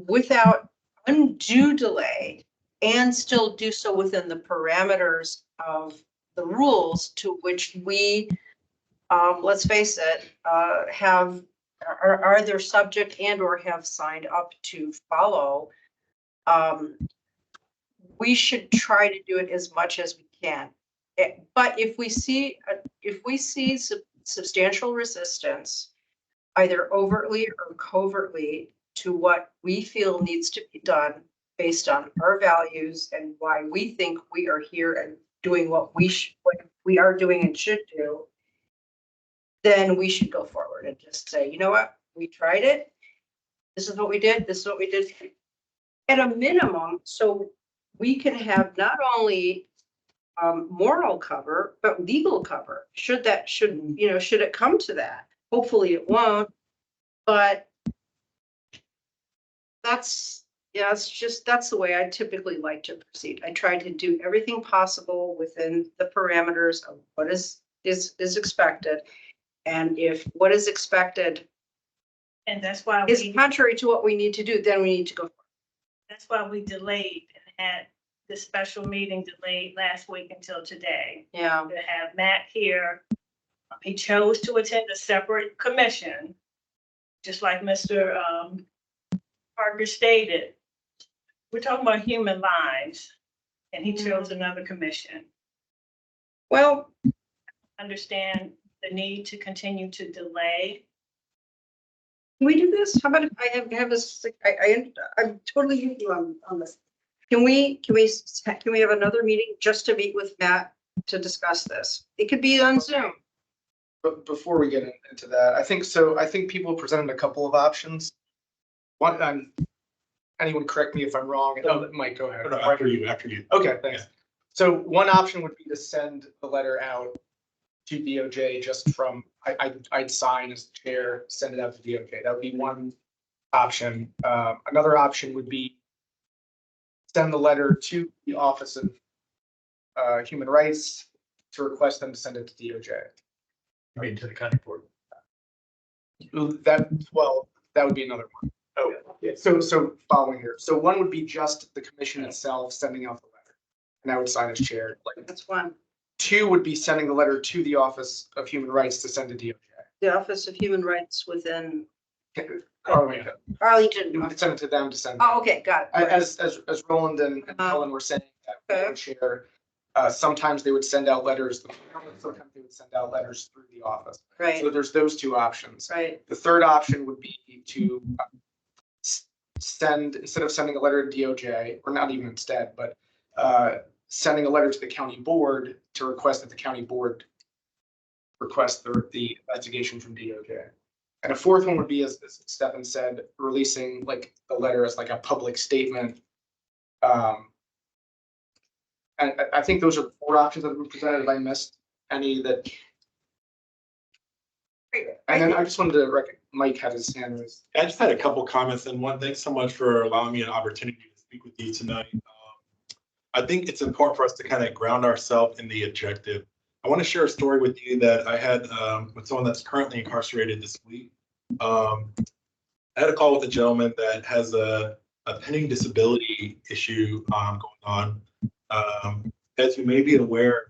Speaker 9: without undue delay and still do so within the parameters of the rules to which we, let's face it, are either subject and or have signed up to follow, we should try to do it as much as we can. But if we see substantial resistance, either overtly or covertly, to what we feel needs to be done based on our values and why we think we are here and doing what we are doing and should do, then we should go forward and just say, you know what, we tried it. This is what we did. This is what we did. At a minimum, so we can have not only moral cover, but legal cover. Should it come to that? Hopefully it won't, but that's the way I typically like to proceed. I try to do everything possible within the parameters of what is expected. And if what is expected
Speaker 6: And that's why
Speaker 9: is contrary to what we need to do, then we need to go.
Speaker 6: that's why we delayed and had the special meeting delayed last week until today.
Speaker 9: Yeah.
Speaker 6: To have Matt here. He chose to attend a separate commission, just like Mr. Parker stated. We're talking about human lives, and he chose another commission.
Speaker 9: Well,
Speaker 6: Understand the need to continue to delay.
Speaker 9: can we do this? How about if I have this, I'm totally with you on this. Can we have another meeting just to meet with Matt to discuss this? It could be on Zoom.
Speaker 1: But before we get into that, I think people presented a couple of options. One, anyone correct me if I'm wrong. Oh, Mike, go ahead.
Speaker 3: After you.
Speaker 1: Okay, thanks. So one option would be to send the letter out to DOJ just from, I'd sign as the chair, send it out to DOJ. That would be one option. Another option would be send the letter to the Office of Human Rights to request them to send it to DOJ.
Speaker 3: Right to the county board.
Speaker 1: That would be another one. Oh, yeah. So following here. So one would be just the commission itself sending out the letter, and I would sign as chair.
Speaker 9: That's one.
Speaker 1: Two would be sending the letter to the Office of Human Rights to send to DOJ.
Speaker 9: The Office of Human Rights within
Speaker 1: Arlington.
Speaker 9: Arlington.
Speaker 1: You would send it to them to send.
Speaker 9: Oh, okay, got it.
Speaker 1: As Roland and Helen were saying, that would share. Sometimes they would send out letters. Sometimes they would send out letters through the office.
Speaker 9: Right,
Speaker 1: So there's those two options.
Speaker 9: right.
Speaker 1: The third option would be to send, instead of sending a letter to DOJ, or not even instead, but sending a letter to the county board to request that the county board request the investigation from DOJ. And a fourth one would be, as Stefan said, releasing like the letter as like a public statement. And I think those are the four options that have been presented. If I missed any that. And then I just wanted to Mike had his hand raised.
Speaker 11: I just had a couple comments, and one, thanks so much for allowing me an opportunity to speak with you tonight. I think it's important for us to kind of ground ourselves in the objective. I want to share a story with you that I had with someone that's currently incarcerated this week. I had a call with a gentleman that has a pending disability issue going on. As you may be aware,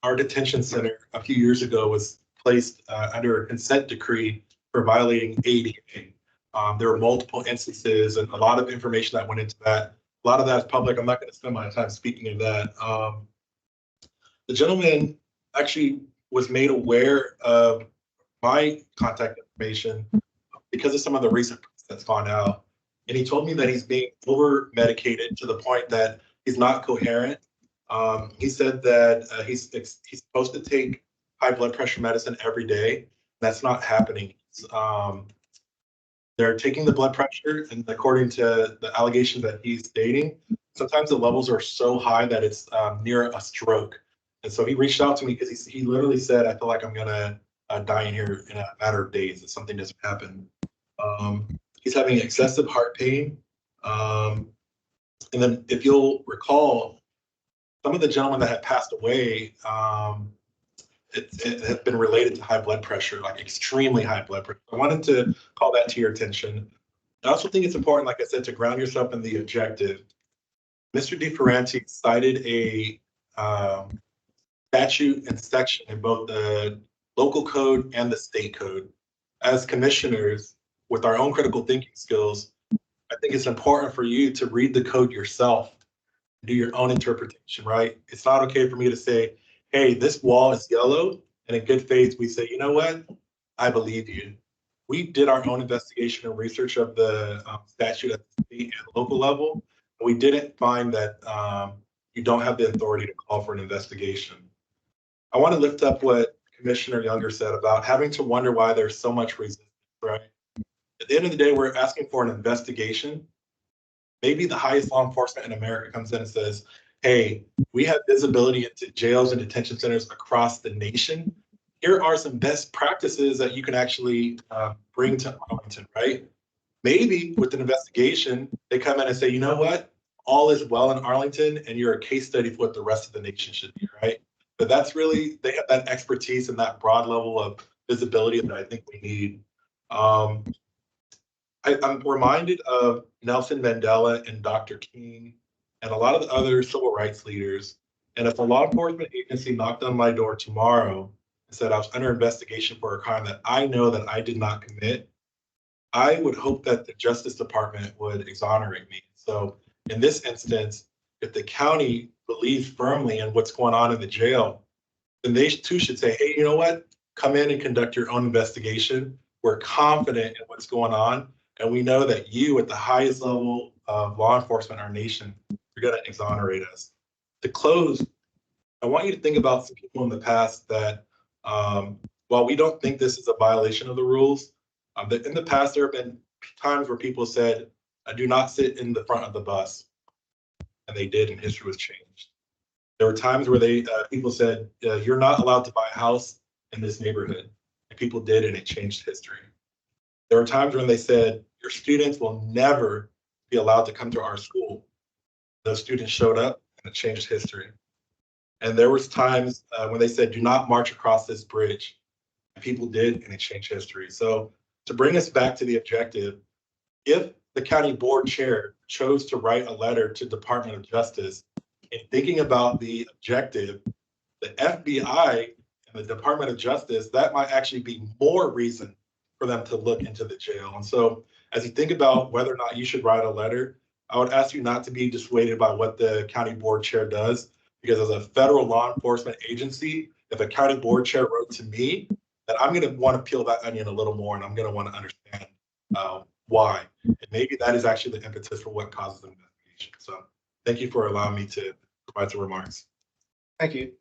Speaker 11: our detention center a few years ago was placed under a consent decree for violating ADA. There were multiple instances and a lot of information that went into that. A lot of that is public. I'm not going to spend my time speaking of that. The gentleman actually was made aware of my contact information because of some of the recent that's gone out. And he told me that he's being over medicated to the point that he's not coherent. He said that he's supposed to take high blood pressure medicine every day. That's not happening. They're taking the blood pressure, and according to the allegation that he's stating, sometimes the levels are so high that it's near a stroke. And so he reached out to me because he literally said, I feel like I'm gonna die in here in a matter of days if something doesn't happen. He's having excessive heart pain. And then if you'll recall, some of the gentlemen that had passed away, it has been related to high blood pressure, like extremely high blood pressure. I wanted to call that to your attention. I also think it's important, like I said, to ground yourself in the objective. Mr. DeFerranti cited a statute and section in both the local code and the state code. As commissioners, with our own critical thinking skills, I think it's important for you to read the code yourself, do your own interpretation, right? It's not okay for me to say, hey, this wall is yellow, and in good faith, we say, you know what? I believe you. We did our own investigation and research of the statute at the state and local level, and we didn't find that you don't have the authority to call for an investigation. I want to lift up what Commissioner Younger said about having to wonder why there's so much resistance, right? At the end of the day, we're asking for an investigation. Maybe the highest law enforcement in America comes in and says, hey, we have visibility into jails and detention centers across the nation. Here are some best practices that you can actually bring to Arlington, right? Maybe with an investigation, they come in and say, you know what? All is well in Arlington, and you're a case study for what the rest of the nation should be, right? But that's really, they have that expertise and that broad level of visibility that I think we need. I'm reminded of Nelson Mandela and Dr. King and a lot of the other civil rights leaders. And if a law enforcement agency knocked on my door tomorrow and said I was under investigation for a crime that I know that I did not commit, I would hope that the Justice Department would exonerate me. So in this instance, if the county believes firmly in what's going on in the jail, then they too should say, hey, you know what? Come in and conduct your own investigation. We're confident in what's going on. And we know that you at the highest level of law enforcement in our nation, you're going to exonerate us. To close, I want you to think about some people in the past that, while we don't think this is a violation of the rules, but in the past, there have been times where people said, do not sit in the front of the bus. And they did, and history was changed. There were times where people said, you're not allowed to buy a house in this neighborhood. And people did, and it changed history. There were times when they said, your students will never be allowed to come to our school. Those students showed up, and it changed history. And there was times when they said, do not march across this bridge. And people did, and it changed history. So to bring us back to the objective, if the county board chair chose to write a letter to Department of Justice in thinking about the objective, the FBI and the Department of Justice, that might actually be more reason for them to look into the jail. And so as you think about whether or not you should write a letter, I would ask you not to be dissuaded by what the county board chair does, because as a federal law enforcement agency, if a county board chair wrote to me, then I'm going to want to peel that onion a little more, and I'm going to want to understand why. And maybe that is actually the impetus for what causes the investigation. So thank you for allowing me to provide some remarks.
Speaker 1: Thank you.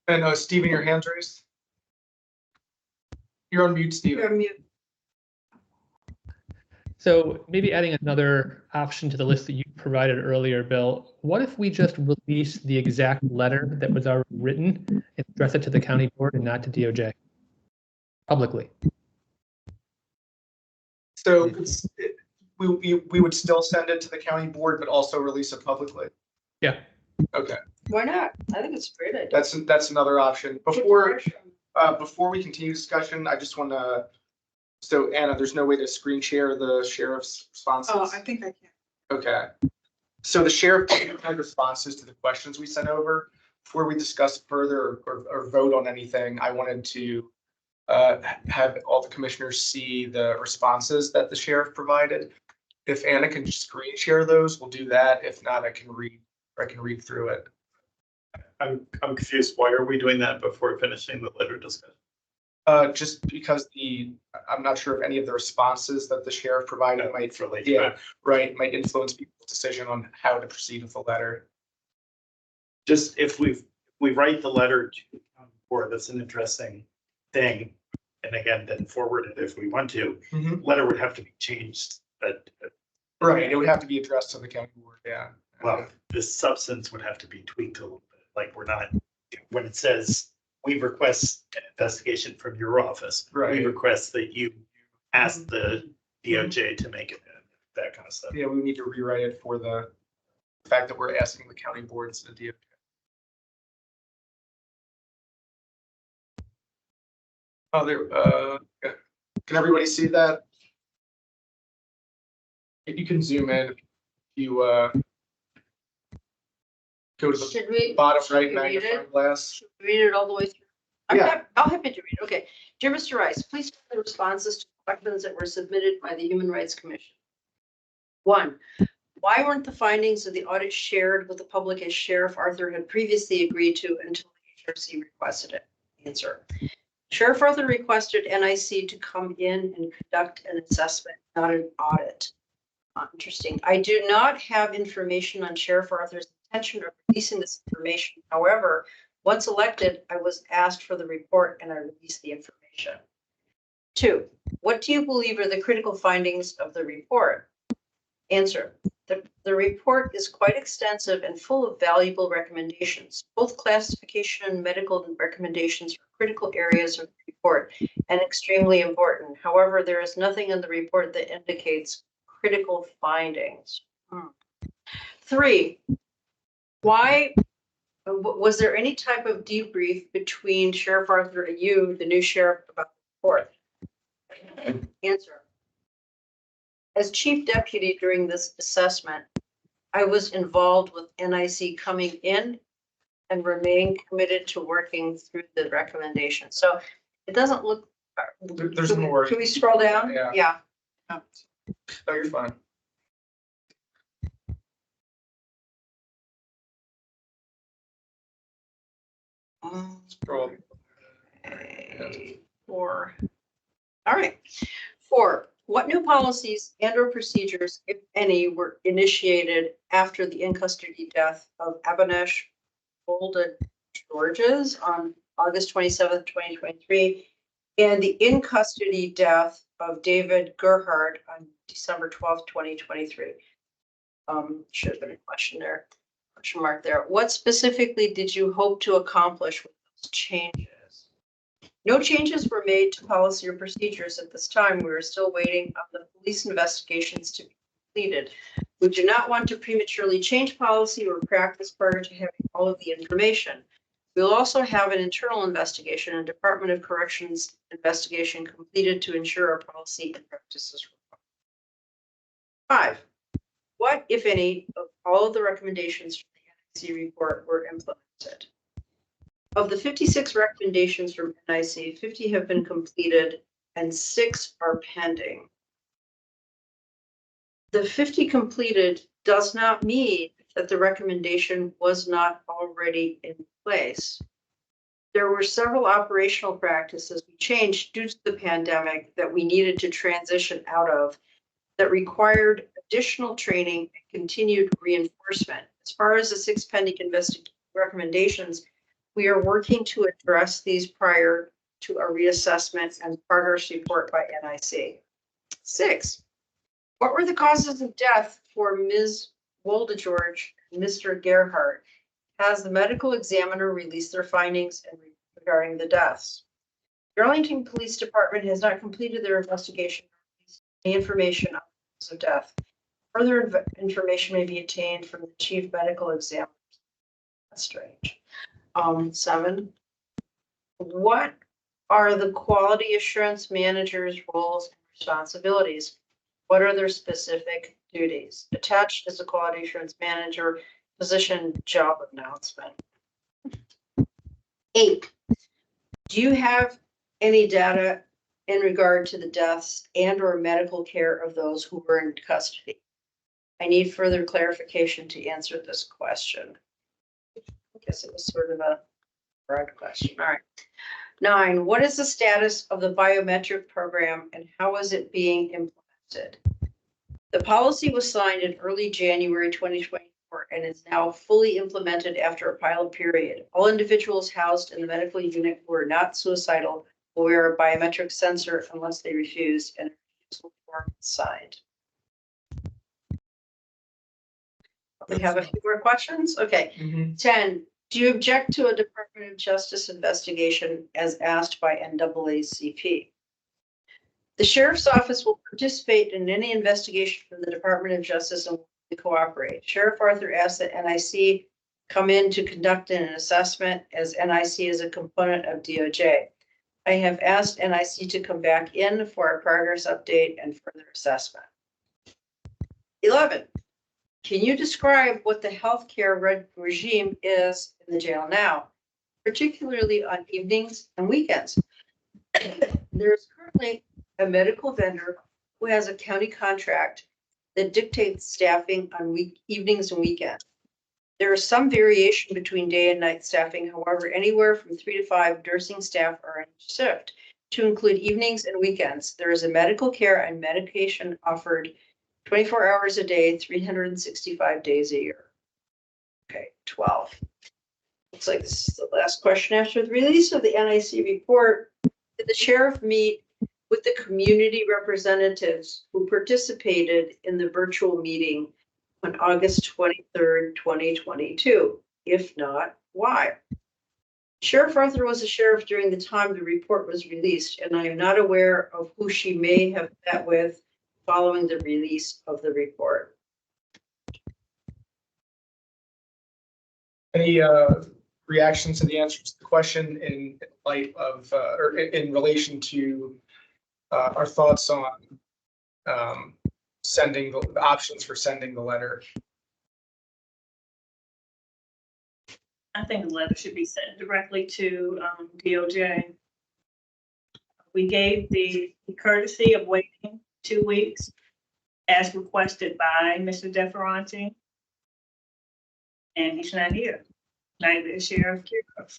Speaker 1: And Stephen, your hand's raised. You're on mute, Stephen.
Speaker 9: You're on mute.
Speaker 7: So maybe adding another option to the list that you provided earlier, Bill, what if we just release the exact letter that was already written and address it to the county board and not to DOJ publicly?
Speaker 1: So we would still send it to the county board, but also release it publicly.
Speaker 7: Yeah.
Speaker 1: Okay,
Speaker 9: Why not? I think it's a great idea.
Speaker 1: that's another option. Before we continue discussion, I just want to. So Anna, there's no way to screen share the sheriff's responses?
Speaker 4: Oh, I think I can.
Speaker 1: Okay. So the sheriff had responses to the questions we sent over. Before we discuss further or vote on anything, I wanted to have all the commissioners see the responses that the sheriff provided. If Anna can screen share those, we'll do that. If not, I can read through it.
Speaker 3: I'm confused. Why are we doing that before finishing the letter discussion?
Speaker 1: Just because I'm not sure if any of the responses that the sheriff provided might influence people's decision on how to proceed with the letter.
Speaker 3: Just if we write the letter to the county board, that's an interesting thing. And again, then forward it if we want to. Letter would have to be changed, but
Speaker 1: right, it would have to be addressed to the county board. Yeah.
Speaker 3: Well, the substance would have to be tweaked a little bit. Like we're not, when it says we request an investigation from your office,
Speaker 1: right.
Speaker 3: We request that you ask the DOJ to make it, that kind of stuff.
Speaker 1: Yeah, we need to rewrite it for the fact that we're asking the county boards to DOJ. Oh, there. Can everybody see that? If you can zoom in, if you go to the bottom right magnifying glass.
Speaker 9: Should we read it all the way through? I'll happy to read. Okay. Dear Mr. Rice, please find the responses to questions that were submitted by the Human Rights Commission. 1. Why weren't the findings of the audit shared with the public as Sheriff Arthur had previously agreed to until the HRC requested it? Answer. Sheriff Arthur requested NIC to come in and conduct an assessment, not an audit. Interesting. I do not have information on Sheriff Arthur's intention of releasing this information. However, once elected, I was asked for the report and I released the information. 2. What do you believe are the critical findings of the report? Answer. The report is quite extensive and full of valuable recommendations. Both classification and medical recommendations are critical areas of the report and extremely important. However, there is nothing in the report that indicates critical findings. 3. Why was there any type of debrief between Sheriff Arthur and you, the new sheriff, about the report? Answer. As chief deputy during this assessment, I was involved with NIC coming in and remain committed to working through the recommendation. So it doesn't look.
Speaker 1: There's more.
Speaker 9: Can we scroll down?
Speaker 1: Yeah. Oh, you're fine. Scroll.
Speaker 9: 4. All right. 4. What new policies and/or procedures, if any, were initiated after the in-custody death of Abanesh Golda Georges on August 27th, 2023, and the in-custody death of David Gerhardt on December 12th, 2023? Should have been a question there, question mark there. What specifically did you hope to accomplish with those changes? No changes were made to policy or procedures at this time. We are still waiting on the police investigations to be completed. We do not want to prematurely change policy or practice prior to having all of the information. We will also have an internal investigation and Department of Corrections investigation completed to ensure our policy and practices are followed. 5. What, if any, of all of the recommendations from the NIC report were implemented? Of the 56 recommendations from NIC, 50 have been completed and 6 are pending. The 50 completed does not mean that the recommendation was not already in place. There were several operational practices we changed due to the pandemic that we needed to transition out of that required additional training and continued reinforcement. As far as the 6 pending recommendations, We are working to address these prior to a reassessment and progress report by NIC. 6, what were the causes of death for Ms. Woldegeorge and Mr. Gerhardt? Has the medical examiner released their findings regarding the deaths? The Arlington Police Department has not completed their investigation. Any information on the cause of death. Further information may be obtained from the chief medical examiner. That's strange. 7, what are the quality assurance manager's roles and responsibilities? What are their specific duties? Attached is the quality assurance manager position job announcement. 8, do you have any data in regard to the deaths and or medical care of those who were in custody? I need further clarification to answer this question. I guess it was sort of a broad question. All right. 9, what is the status of the biometric program and how is it being implemented? The policy was signed in early January 2024 and is now fully implemented after a pilot period. All individuals housed in the medical unit who are not suicidal will wear a biometric sensor unless they refuse, and a refusal form is signed. We have a few more questions. Okay. 10, do you object to a Department of Justice investigation as asked by NAACP? The Sheriff's Office will participate in any investigation from the Department of Justice and will cooperate. Sheriff Arthur asked that NIC come in to conduct an assessment as NIC is a component of DOJ. I have asked NIC to come back in for a progress update and further assessment. 11, can you describe what the healthcare regime is in the jail now, particularly on evenings and weekends? There is currently a medical vendor who has a county contract that dictates staffing on evenings and weekends. There is some variation between day and night staffing. However, anywhere from 3 to 5 nursing staff are in each shift. To include evenings and weekends, there is a medical care and medication offered 24 hours a day, 365 days a year. Okay, 12. Looks like this is the last question. After the release of the NIC report, did the sheriff meet with the community representatives who participated in the virtual meeting on August 23rd, 2022? If not, why? Sheriff Arthur was a sheriff during the time the report was released, and I am not aware of who she may have met with following the release of the report.
Speaker 1: Any reactions to the answers to the question in light of, or in relation to our thoughts on sending the options for sending the letter?
Speaker 6: I think the letter should be sent directly to DOJ. We gave the courtesy of waiting 2 weeks as requested by Mr. DeFerranti. And he's not here. Neither is Sheriff Kirchhoff.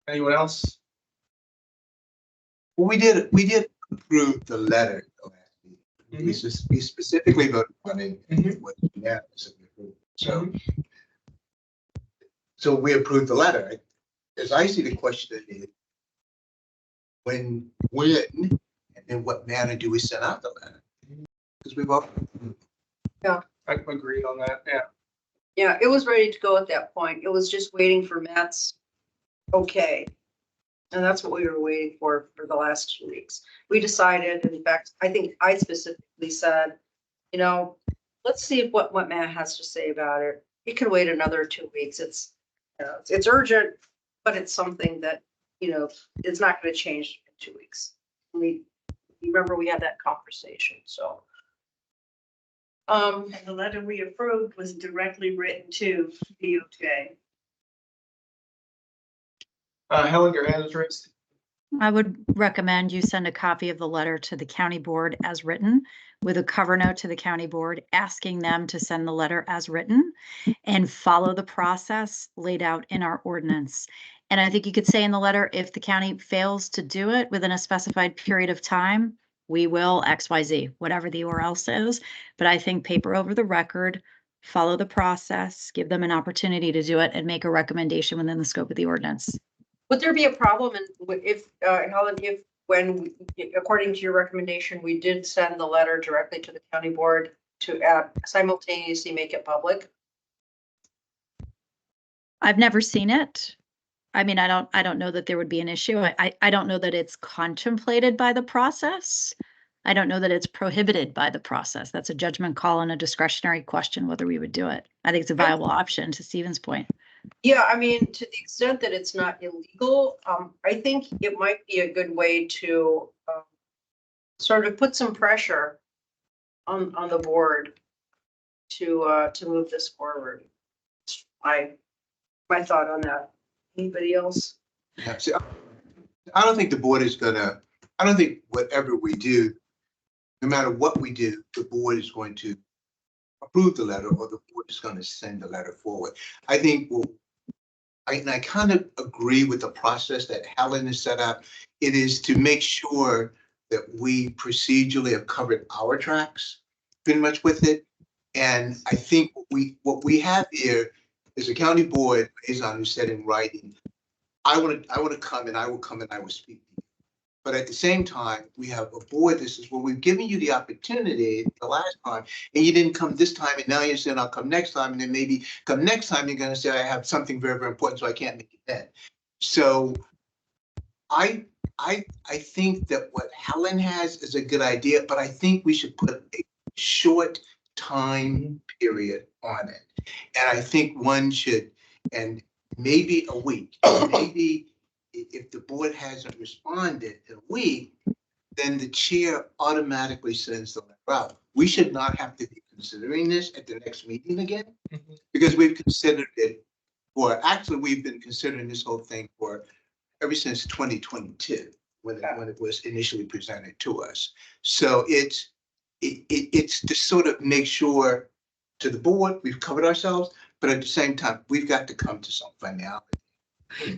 Speaker 1: Anyone else?
Speaker 10: Well, we did approve the letter. We specifically voted on it. What we have is approved. So we approved the letter. As I see the question is, when, and in what manner do we send out the letter? Because we've all.
Speaker 9: Yeah.
Speaker 1: I agreed on that. Yeah.
Speaker 9: Yeah, it was ready to go at that point. It was just waiting for Matt's okay. And that's what we were waiting for the last 2 weeks. We decided, in fact, I think I specifically said, you know, let's see what Matt has to say about it. It can wait another 2 weeks. It's urgent, but it's something that, you know, it's not going to change in 2 weeks. Remember we had that conversation, so.
Speaker 6: And the letter we approved was directly written to DOJ.
Speaker 1: Helen, your hand is raised.
Speaker 5: I would recommend you send a copy of the letter to the county board as written with a cover note to the county board asking them to send the letter as written and follow the process laid out in our ordinance. And I think you could say in the letter, if the county fails to do it within a specified period of time, we will XYZ, whatever the or else is. But I think paper over the record, follow the process, give them an opportunity to do it, and make a recommendation within the scope of the ordinance.
Speaker 9: Would there be a problem if, Helen, if when, according to your recommendation, we did send the letter directly to the county board to simultaneously make it public?
Speaker 5: I've never seen it. I mean, I don't know that there would be an issue. I don't know that it's contemplated by the process. I don't know that it's prohibited by the process. That's a judgment call and a discretionary question whether we would do it. I think it's a viable option, to Stephen's point.
Speaker 9: Yeah, I mean, to the extent that it's not illegal, I think it might be a good way to sort of put some pressure on the board to move this forward. My thought on that. Anybody else?
Speaker 10: Yeah, see, I don't think the board is gonna, I don't think whatever we do, no matter what we do, the board is going to approve the letter or the board is going to send the letter forward. I think, well, I kind of agree with the process that Helen has set up. It is to make sure that we procedurally have covered our tracks pretty much with it. And I think what we have here is a county board liaison who said in writing, I want to come and I will come and I will speak to you. But at the same time, we have a board that says, well, we've given you the opportunity the last time and you didn't come this time. And now you're saying I'll come next time. And then maybe come next time, you're going to say I have something very, very important, so I can't make it then. So I think that what Helen has is a good idea, but I think we should put a short time period on it. And I think one should, and maybe a week, maybe if the board hasn't responded in a week, then the chair automatically sends the letter out. We should not have to be considering this at the next meeting again, because we've considered it for, actually, we've been considering this whole thing for ever since 2022, when it was initially presented to us. So it's to sort of make sure to the board we've covered ourselves, but at the same time, we've got to come to some finality.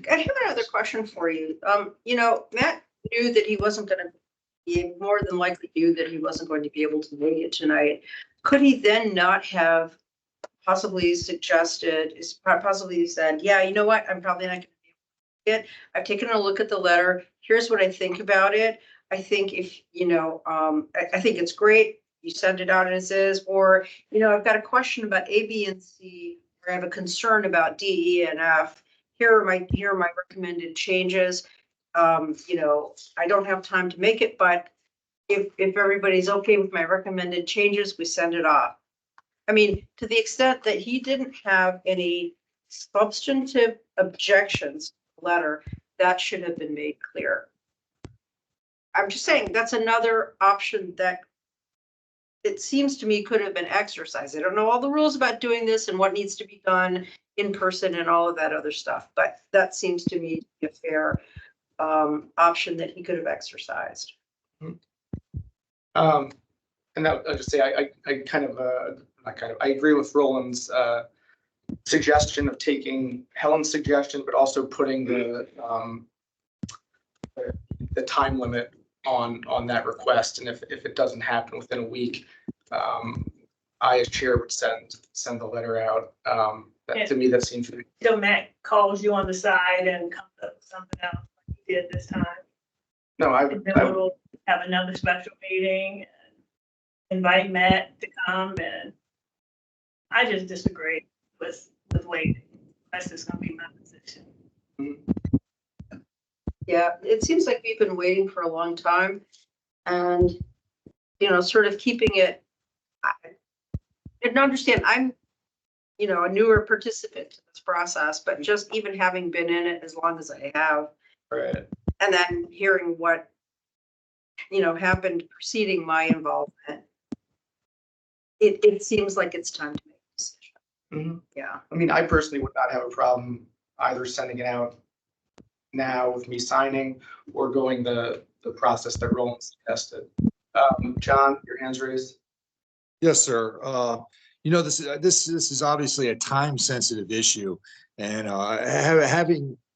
Speaker 9: I have another question for you. You know, Matt knew that he wasn't going to be, more than likely knew that he wasn't going to be able to make it tonight. Could he then not have possibly suggested, possibly said, yeah, you know what, I'm probably not going to be able to make it. I've taken a look at the letter. Here's what I think about it. I think if, you know, I think it's great. You send it out as is, or, you know, I've got a question about A, B, and C, or I have a concern about D, E, and F. Here are my recommended changes. You know, I don't have time to make it, but if everybody's okay with my recommended changes, we send it off. I mean, to the extent that he didn't have any substantive objections to the letter, that should have been made clear. I'm just saying that's another option that it seems to me could have been exercised. I don't know all the rules about doing this and what needs to be done in person and all of that other stuff, but that seems to me to be a fair option that he could have exercised.
Speaker 1: And that, I'll just say, I agree with Roland's suggestion of taking Helen's suggestion, but also putting the time limit on that request. And if it doesn't happen within a week, I as chair would send the letter out. To me, that seems to be.
Speaker 6: So Matt calls you on the side and comes up with something else like he did this time.
Speaker 1: No,
Speaker 6: And then we'll have another special meeting and invite Matt to come, and I just disagree with waiting. That's just gonna be my position.
Speaker 9: Yeah, it seems like we've been waiting for a long time and, you know, sort of keeping it. I didn't understand. I'm, you know, a newer participant to this process, but just even having been in it as long as I have.
Speaker 1: Right.
Speaker 9: And then hearing what, you know, happened preceding my involvement, it seems like it's time to make a decision.
Speaker 1: Mm-hmm.
Speaker 9: Yeah.
Speaker 1: I mean, I personally would not have a problem either sending it out now with me signing or going the process that Roland suggested. John, your hand's raised.
Speaker 2: Yes, sir. You know, this is obviously a time sensitive issue, and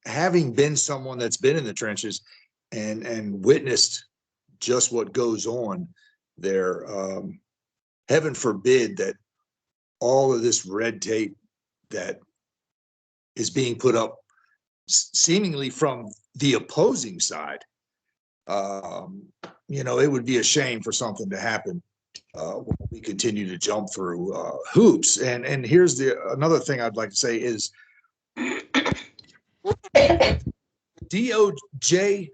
Speaker 2: having been someone that's been in the trenches and witnessed just what goes on there, heaven forbid that all of this red tape that is being put up seemingly from the opposing side. It would be a shame for something to happen when we continue to jump through hoops. And here's another thing I'd like to say is DOJ,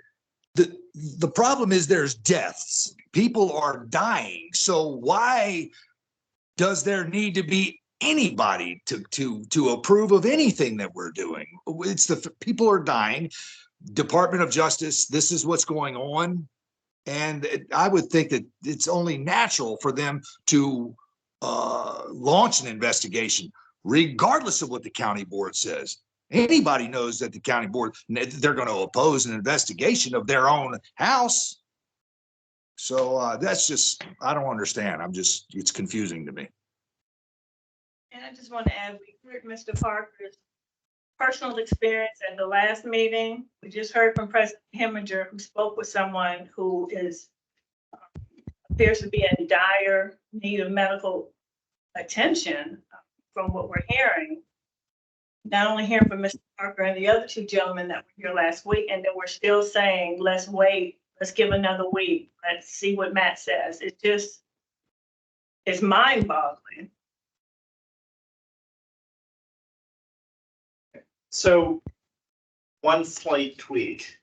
Speaker 2: the problem is there's deaths. People are dying. So why does there need to be anybody to approve of anything that we're doing? It's people are dying. Department of Justice, this is what's going on. And I would think that it's only natural for them to launch an investigation, regardless of what the county board says. Anybody knows that the county board, they're going to oppose an investigation of their own house. So that's just, I don't understand. It's confusing to me.
Speaker 6: And I just want to add, we heard Mr. Parker's personal experience at the last meeting. We just heard from President Heminger, who spoke with someone who appears to be in dire need of medical attention from what we're hearing. Not only hearing from Mr. Parker and the other two gentlemen that were here last week, and then we're still saying, let's wait, let's give another week, let's see what Matt says. It's mind-boggling.
Speaker 3: So one slight tweak.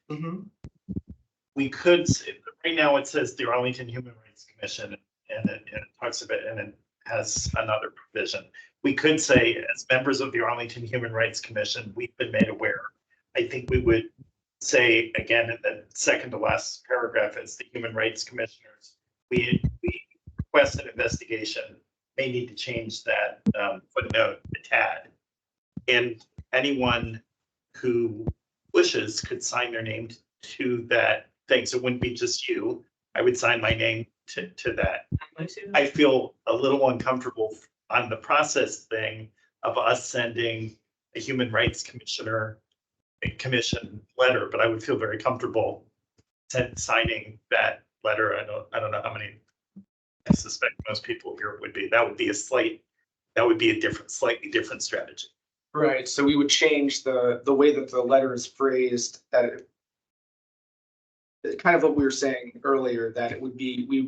Speaker 3: We could, right now it says the Arlington Human Rights Commission, and it talks about, and it has another provision. We could say, as members of the Arlington Human Rights Commission, we've been made aware. I think we would say, again, in the second to last paragraph, as the Human Rights Commissioners, we request an investigation. May need to change that footnote a tad. And anyone who wishes could sign their name to that thing. So it wouldn't be just you. I would sign my name to that. I feel a little uncomfortable on the process thing of us sending a human rights commissioner a commission letter, but I would feel very comfortable signing that letter. I don't know how many. I suspect most people here would be. That would be a slightly different strategy.
Speaker 1: Right, so we would change the way that the letter is phrased, that kind of what we were saying earlier, that it would be, we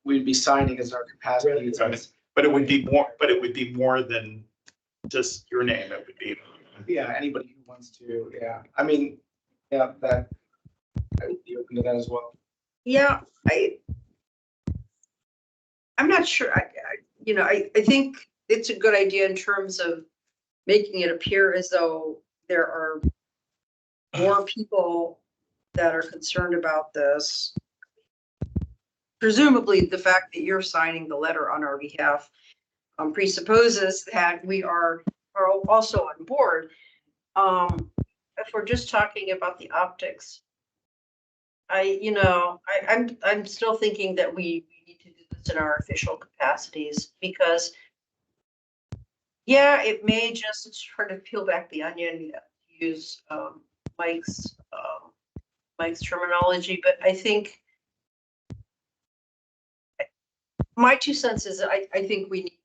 Speaker 1: would be signing as our capacity.
Speaker 3: But it would be more than just your name. It would be.
Speaker 1: Yeah, anybody who wants to, yeah. I mean, yeah, I would be open to that as well.
Speaker 9: Yeah, I'm not sure. I think it's a good idea in terms of making it appear as though there are more people that are concerned about this. Presumably, the fact that you're signing the letter on our behalf presupposes that we are also on board. If we're just talking about the optics, I'm still thinking that we need to do this in our official capacities, because yeah, it may just try to peel back the onion, use Mike's terminology, but I think my 2 cents is I think we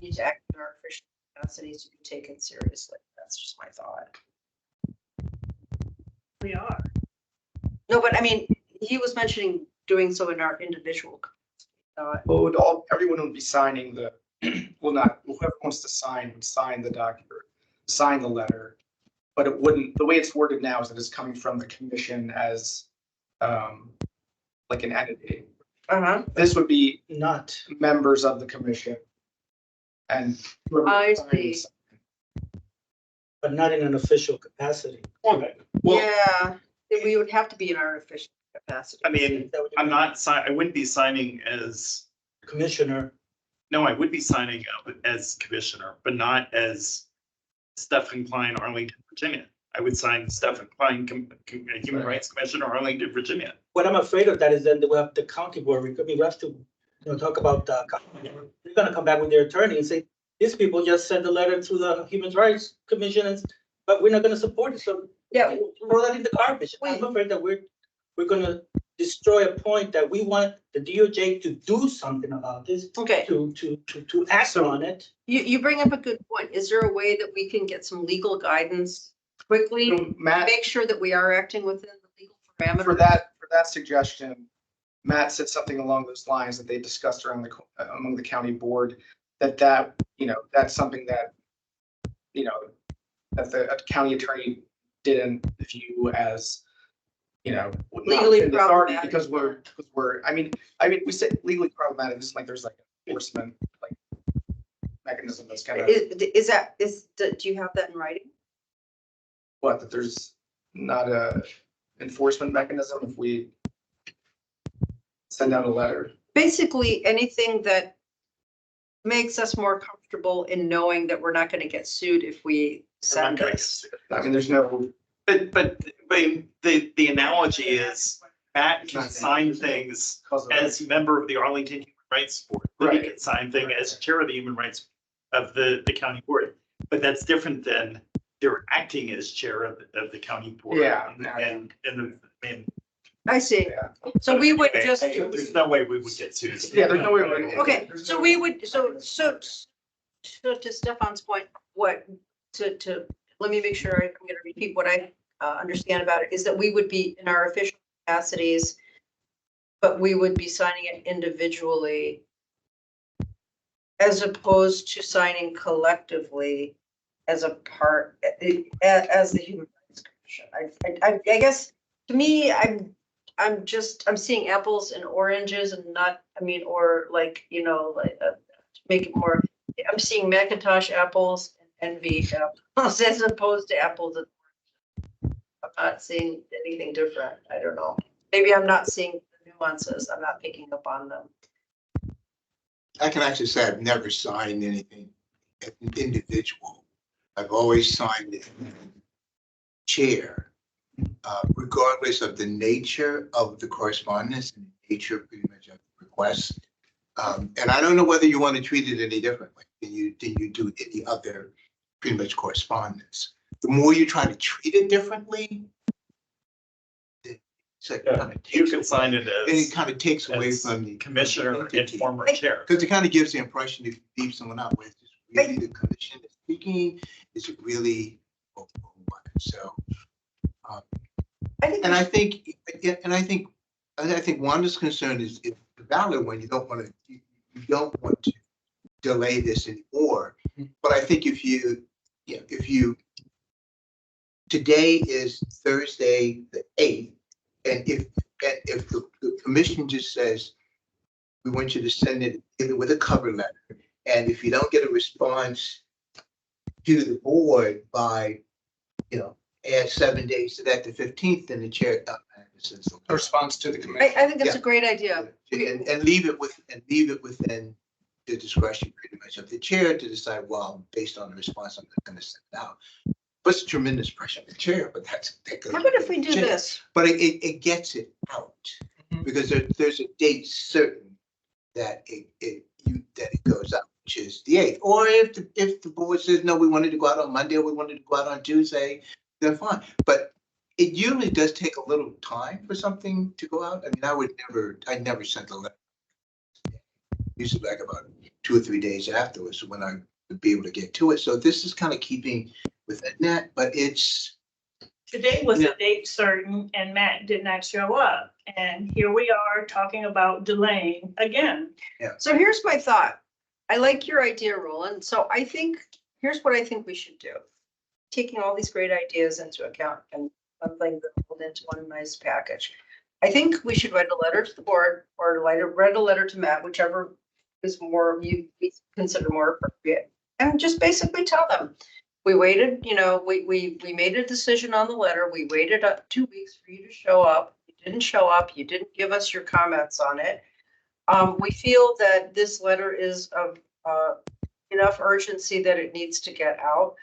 Speaker 9: need to act in our official capacities to be taken seriously. That's just my thought.
Speaker 6: We are.
Speaker 9: No, but I mean, he was mentioning doing so in our individual capacity.
Speaker 1: Well, everyone would be signing whoever wants to sign would sign the document, sign the letter, but it wouldn't, the way it's worded now is that it's coming from the commission as like an entity. This would be
Speaker 8: Not.
Speaker 1: members of the commission. And
Speaker 9: I see.
Speaker 8: But not in an official capacity.
Speaker 3: Well,
Speaker 9: Yeah, we would have to be in our official capacity.
Speaker 3: I mean, I wouldn't be signing as.
Speaker 8: Commissioner.
Speaker 3: No, I would be signing up as commissioner, but not as Stephen Klein, Arlington, Virginia. I would sign Stephen Klein, Human Rights Commissioner, Arlington, Virginia.
Speaker 8: What I'm afraid of that is then we have the county board. We have to, talk about the county board. They're gonna come back with their attorney and say, these people just sent a letter to the Human Rights Commission, but we're not gonna support it. So
Speaker 9: yeah,
Speaker 8: throw that in the garbage. I'm afraid that we're gonna destroy a point that we want the DOJ to do something about this,
Speaker 9: Okay,
Speaker 8: to act on it.
Speaker 9: you bring up a good point. Is there a way that we can get some legal guidance quickly?
Speaker 1: So Matt,
Speaker 9: Make sure that we are acting within the legal parameters?
Speaker 1: for that suggestion, Matt said something along those lines that they discussed around among the county board, that, you know, that's something that, you know, that the county attorney didn't view as, you know, not
Speaker 9: Legally
Speaker 1: within the authority,
Speaker 9: problematic.
Speaker 1: because we're, I mean, we say legally problematic, it's like there's like enforcement, like mechanism that's kind of,
Speaker 9: Do you have that in writing?
Speaker 1: what, that there's not a enforcement mechanism if we send out a letter.
Speaker 9: Basically, anything that makes us more comfortable in knowing that we're not going to get sued if we send this.
Speaker 1: I mean, there's no,
Speaker 3: But the analogy is Matt can sign things as a member of the Arlington Human Rights Board. Libby
Speaker 1: Right.
Speaker 3: can sign thing as chair of the Human Rights of the county board. But that's different than they're acting as chair of the county board.
Speaker 1: Yeah.
Speaker 3: And I mean.
Speaker 9: I see.
Speaker 1: yeah.
Speaker 9: So we would just,
Speaker 3: There's no way we would get sued.
Speaker 1: Yeah, there's no way. we're-
Speaker 9: okay,
Speaker 1: there's
Speaker 9: so
Speaker 1: no-
Speaker 9: we would, so to Stefan's point, let me make sure I'm going to repeat what I understand about it, is that we would be in our official capacities, but we would be signing it individually as opposed to signing collectively as a part, as the Human Rights Commission. I guess, to me, I'm seeing apples and oranges and not, I mean, or like, you know, like, to make it more, I'm seeing Macintosh apples and envy apples as opposed to apples and oranges. I'm not seeing anything different. I don't know. Maybe I'm not seeing the nuances. I'm not picking up on them.
Speaker 10: I can actually say I've never signed anything individual. I've always signed it chair, regardless of the nature of the correspondence and the nature pretty much of the request. And I don't know whether you want to treat it any differently than you do any other pretty much correspondence. The more you try to treat it differently, so it kind of
Speaker 3: You
Speaker 10: takes
Speaker 3: can
Speaker 10: away-
Speaker 3: sign it
Speaker 10: and it
Speaker 3: as
Speaker 10: kind of takes away
Speaker 3: as
Speaker 10: from the
Speaker 3: commissioner and former chair.
Speaker 10: because it kind of gives the impression if you leave someone out with, is really the commission is speaking, is it really? Or what? So,
Speaker 9: I think
Speaker 10: and I think Wanda's concern is a valid one. You don't want to delay this anymore. But I think if you today is Thursday the 8th, and if the commission just says, we want you to send it either with a cover letter, and if you don't get a response to the board by, add 7 days to that, the 15th, then the chair sends the
Speaker 1: A response to the commission.
Speaker 9: I think that's a great idea.
Speaker 10: and leave it within the discretion pretty much of the chair to decide, well, based on the response, I'm not going to send it out. Puts tremendous pressure on the chair, but that goes
Speaker 9: How about if we
Speaker 10: to
Speaker 9: do
Speaker 10: the chair.
Speaker 9: this?
Speaker 10: But it gets it out because there's a date certain that it goes out, which is the 8th. Or if the board says, no, we wanted to go out on Monday, or we wanted to go out on Tuesday, then fine. But it usually does take a little time for something to go out. I mean, I never sent a letter. Usually like about 2 or 3 days afterwards when I would be able to get to it. So this is kind of keeping within that, but it's.
Speaker 6: Today was a date certain and Matt did not show up. And here we are talking about delaying again.
Speaker 9: So here's my thought. I like your idea, Roland. So here's what I think we should do. Taking all these great ideas into account and something that rolled into one nice package. I think we should write a letter to the board or write a letter to Matt, whichever is more you consider more appropriate. And just basically tell them, we waited, we made a decision on the letter. We waited 2 weeks for you to show up. You didn't show up. You didn't give us your comments on it. We feel that this letter is of enough urgency that it needs to get out.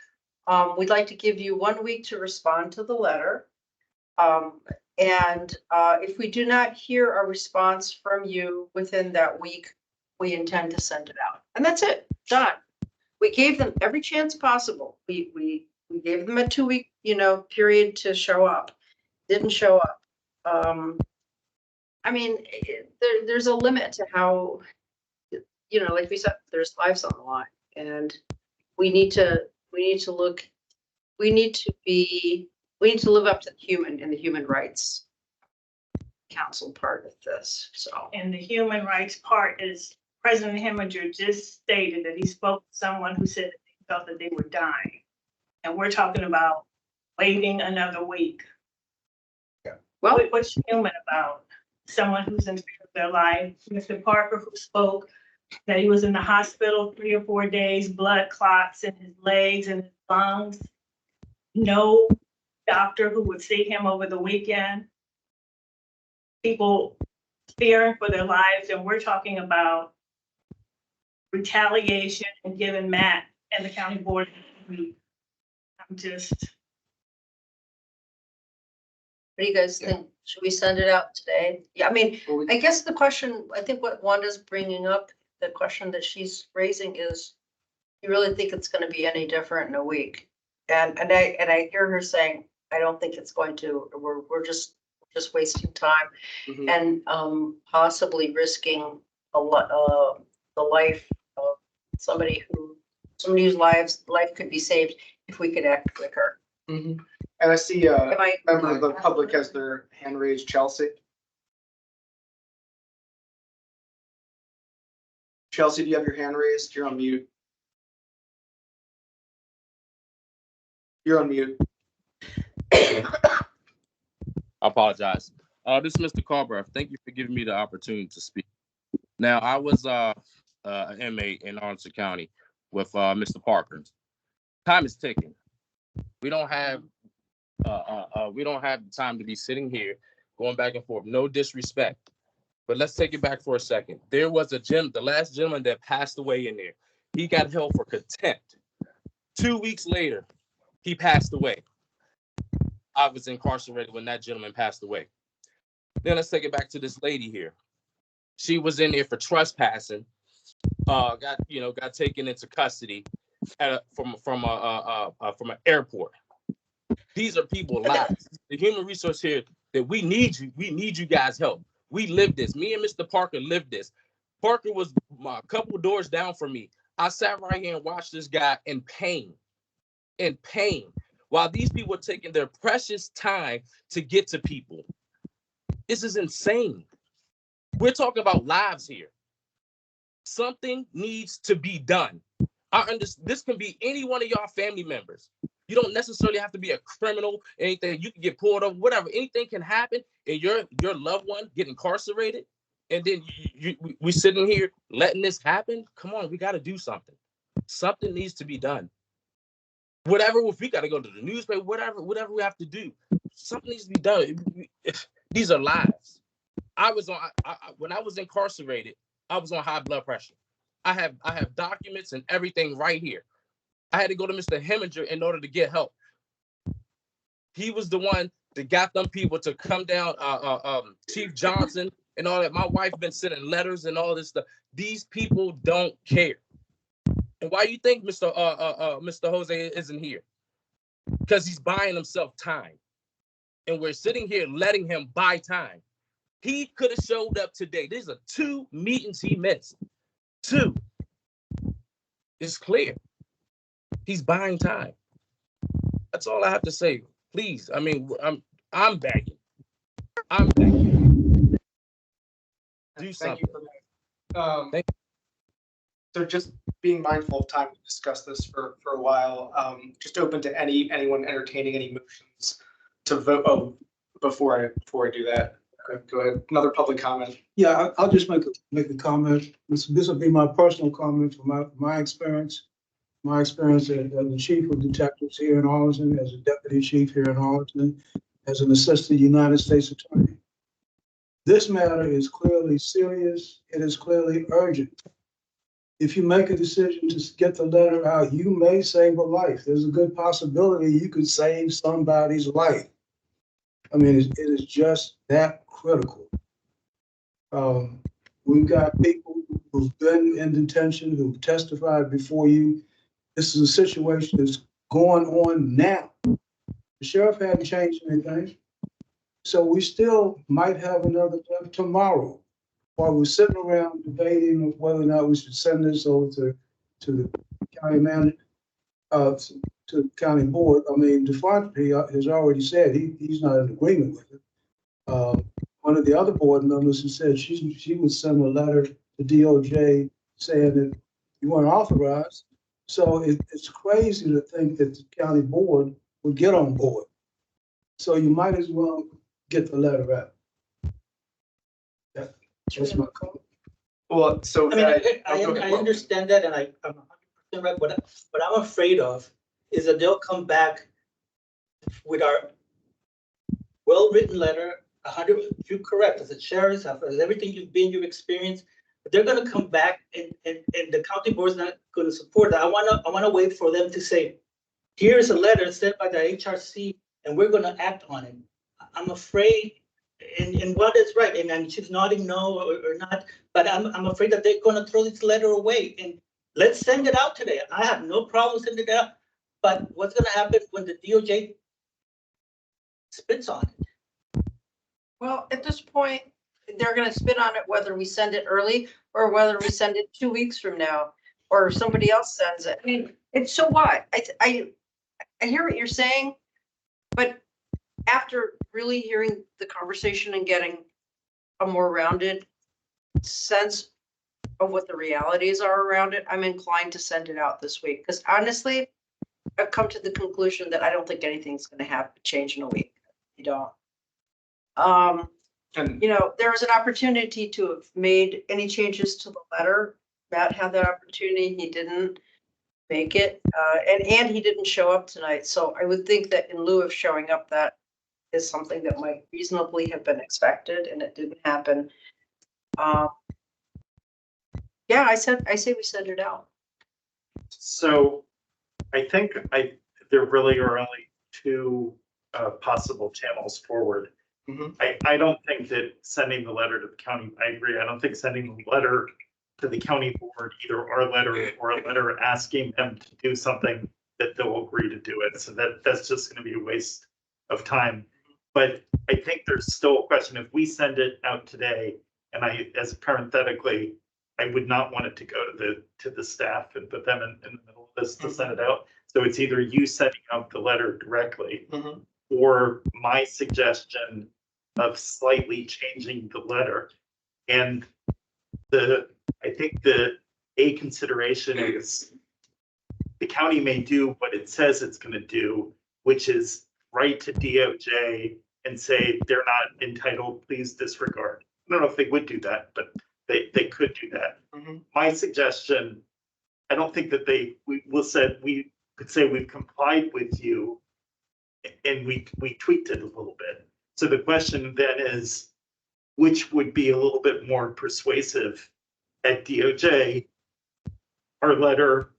Speaker 9: We'd like to give you 1 week to respond to the letter. And if we do not hear a response from you within that week, we intend to send it out. And that's it, done. We gave them every chance possible. We gave them a 2 week, period to show up. Didn't show up. I mean, there's a limit to how, you know, like we said, there's lives on the line, and we need to look, we need to live up to the human rights council part of this, so.
Speaker 6: And the human rights part is President Heminger just stated that he spoke to someone who said that they felt that they were dying. And we're talking about waiting another week.
Speaker 9: Well,
Speaker 6: What's human about someone who's in fear of their life? Mr. Parker, who spoke that he was in the hospital 3 or 4 days, blood clots in his legs and his lungs. No doctor who would see him over the weekend. People fearing for their lives, and we're talking about retaliation and giving Matt and the county board. I'm just.
Speaker 9: what do you guys think? Should we send it out today? Yeah, I mean, I guess the question, I think what Wanda's bringing up, the question that she's raising is, you really think it's gonna be any different in a week? And I hear her saying, I don't think it's going to, we're just wasting time and possibly risking the life of somebody whose life could be saved if we could act quicker.
Speaker 1: And I see a member of the public has their hand raised, Chelsea. Chelsea, do you have your hand raised? You're on mute. You're on mute.
Speaker 12: I apologize. This is Mr. Carver. Thank you for giving me the opportunity to speak. Now, I was an inmate in Arlington County with Mr. Parker. Time is ticking. We don't have the time to be sitting here going back and forth. No disrespect, but let's take it back for a second. There was the last gentleman that passed away in there. He got held for contempt. 2 weeks later, he passed away. I was incarcerated when that gentleman passed away. Then let's take it back to this lady here. She was in there for trespassing. Got taken into custody from an airport. These are people's lives. The human resource here that we need you. We need you guys' help. We lived this. Me and Mr. Parker lived this. Parker was a couple doors down from me. I sat right here and watched this guy in pain, while these people are taking their precious time to get to people. This is insane. We're talking about lives here. Something needs to be done. I understand this can be any one of y'all family members. You don't necessarily have to be a criminal, anything. You can get pulled over, whatever. Anything can happen, and your loved one get incarcerated, and then we sitting here letting this happen. Come on, we got to do something. Something needs to be done. Whatever, if we got to go to the newspaper, whatever we have to do, something needs to be done. These are lives. When I was incarcerated, I was on high blood pressure. I have documents and everything right here. I had to go to Mr. Heminger in order to get help. He was the one that got them people to come down, Chief Johnson and all that. My wife been sending letters and all this stuff. These people don't care. And why you think Mr. Jose isn't here? Because he's buying himself time. And we're sitting here letting him buy time. He could have showed up today. These are 2 meetings he missed. 2. It's clear. He's buying time. That's all I have to say. Please, I mean, I'm begging. Do something.
Speaker 1: Thank you for that. Thank you. So just being mindful of time to discuss this for a while, just open to anyone entertaining any motions to vote. Oh, before I do that, go ahead. Another public comment.
Speaker 8: Yeah, I'll just make a comment. This will be my personal comment from my experience. My experience as the chief of detectives here in Arlington, as a deputy chief here in Arlington, as an assistant United States attorney. This matter is clearly serious. It is clearly urgent. If you make a decision to get the letter out, you may save a life. There's a good possibility you could save somebody's life. I mean, it is just that critical. We've got people who've been in detention, who've testified before you. This is a situation that's going on now. The sheriff hadn't changed anything.
Speaker 13: So we still might have another tomorrow, while we're sitting around debating of whether or not we should send this over to the county manager, to the county board. I mean, DeFonte has already said he's not in agreement with it. One of the other board members has said she would send a letter to DOJ saying that you weren't authorized. So it's crazy to think that the county board would get on board. So you might as well get the letter out. That's my comment.
Speaker 1: Well, so.
Speaker 8: I mean,
Speaker 1: okay,
Speaker 8: I
Speaker 1: well,
Speaker 8: understand that, and I'm 100% right. What I'm afraid of is that they'll come back with our well-written letter, 100. You're correct, as a sheriff, as everything you've been, your experience. But they're going to come back, and the county board's not going to support that. I wanna wait for them to say, here's a letter sent by the HRC, and we're going to act on it. I'm afraid. And what is right, and she's nodding no or not, but I'm afraid that they're going to throw this letter away. And let's send it out today. I have no problem sending it out, but what's going to happen when the DOJ spits on it?
Speaker 9: Well, at this point, they're gonna spit on it whether we send it early or whether we send it 2 weeks from now, or somebody else sends it. I mean, it's so what? I hear what you're saying, but after really hearing the conversation and getting a more rounded sense of what the realities are around it, I'm inclined to send it out this week. Because honestly, I've come to the conclusion that I don't think anything's going to change in a week. You don't.
Speaker 1: And
Speaker 9: You know, there was an opportunity to have made any changes to the letter. Matt had that opportunity. He didn't make it. And he didn't show up tonight. So I would think that in lieu of showing up, that is something that might reasonably have been expected, and it didn't happen. Yeah, I say we send it out.
Speaker 3: So I think there really are only two possible channels forward.
Speaker 1: Mhm.
Speaker 3: I don't think that sending the letter to the county, I agree. I don't think sending the letter to the county board, either our letter or a letter asking them to do something, that they'll agree to do it. So that's just going to be a waste of time. But I think there's still a question. If we send it out today, and as parenthetically, I would not want it to go to the staff and put them in the middle of this to send it out. So it's either you sending out the letter directly, or my suggestion of slightly changing the letter. And I think a consideration is the county may do what it says it's going to do, which is write to DOJ and say they're not entitled, please disregard. I don't know if they would do that, but they could do that. My suggestion, I don't think that we could say we've complied with you, and we tweaked it a little bit. So the question then is, which would be a little bit more persuasive at DOJ? Our letter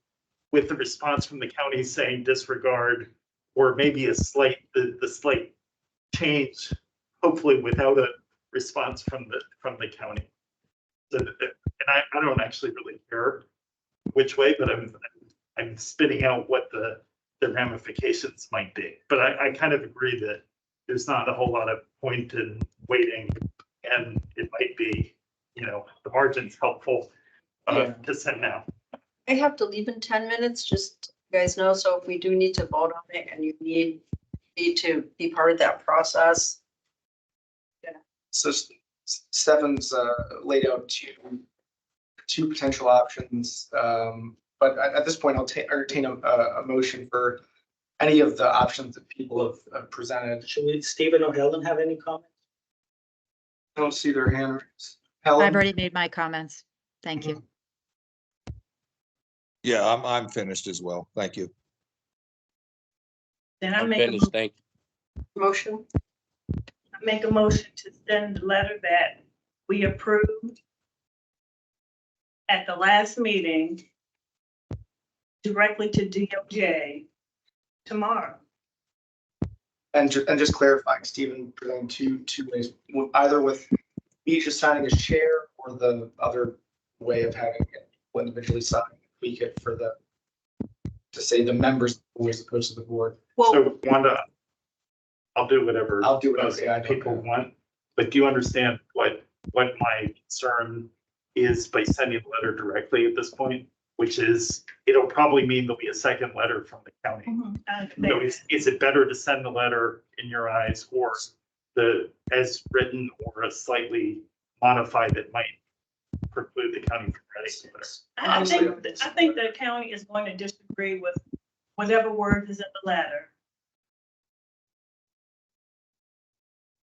Speaker 3: with the response from the county saying disregard, or maybe the slight change, hopefully without a response from the county. So, and I don't actually really care which way, but I'm spitting out what the ramifications might be. But I kind of agree that there's not a whole lot of point in waiting, and it might be, the margin's helpful to send now.
Speaker 9: I have to leave in 10 minutes, just so you guys know. So if we do need to vote on it and you need to be part of that process.
Speaker 1: So Stefan's laid out two potential options. But at this point, I'll entertain a motion for any of the options that people have presented.
Speaker 8: Should Stephen or Helen have any comments?
Speaker 1: I don't see their hand raised.
Speaker 5: I've
Speaker 1: Helen?
Speaker 5: already made my comments. Thank you.
Speaker 2: Yeah, I'm finished as well. Thank you.
Speaker 6: Then I
Speaker 12: I'm
Speaker 6: make a
Speaker 12: finished. Thank you.
Speaker 9: Motion.
Speaker 6: motion to send the letter that we approved at the last meeting directly to DOJ tomorrow.
Speaker 1: And just clarifying, Stephen presenting two ways, either with me just signing as chair, or the other way of having it individually sign, tweak it for to say the members as opposed to the board.
Speaker 9: Well,
Speaker 3: So Wanda, I'll do whatever.
Speaker 1: I'll do whatever,
Speaker 3: most
Speaker 1: yeah, I don't
Speaker 3: people
Speaker 1: know.
Speaker 3: want. But do you understand what my concern is by sending a letter directly at this point? Which is, it'll probably mean there'll be a second letter from the county. So is it better to send the letter in your eyes, or the as written, or a slightly modified that might preclude the county from writing the letter?
Speaker 6: I think the county is going to disagree with whatever word is in the letter.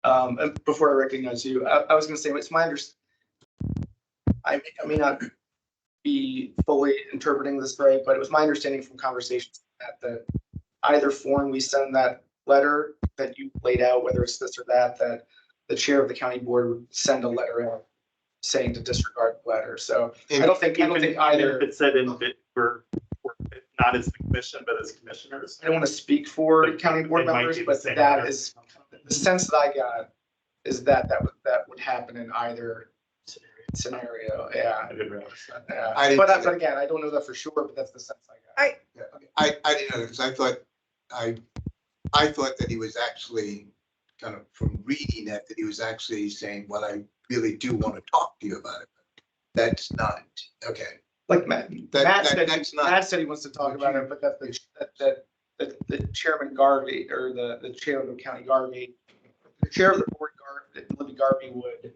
Speaker 1: And before I recognize you, I was gonna say, it's my understanding. I may not be fully interpreting this right, but it was my understanding from conversations that either form we send that letter that you laid out, whether it's this or that the chair of the county board would send a letter out saying to disregard the letter. So I don't think either.
Speaker 3: If it said in that we're not as the commission, but as commissioners.
Speaker 1: I don't want to speak for
Speaker 3: But
Speaker 1: county board
Speaker 3: it might
Speaker 1: members,
Speaker 3: be the
Speaker 1: but
Speaker 3: same
Speaker 1: that
Speaker 3: letter.
Speaker 1: is the sense that I got is that would happen in either scenario. Yeah.
Speaker 3: I didn't realize that.
Speaker 1: Yeah.
Speaker 10: I didn't
Speaker 1: But
Speaker 10: see
Speaker 1: again, I don't know that for sure, but that's the sense I got.
Speaker 10: Yeah, I didn't know, because I thought that he was actually kind of, from reading that he was actually saying, well, I really do want to talk to you about it. That's not, okay.
Speaker 1: Like Matt
Speaker 10: That's not.
Speaker 1: said he wants to talk about it, but that the chairman Garvey, or the chair of the county Garvey, the chair of the board Libby Garvey would,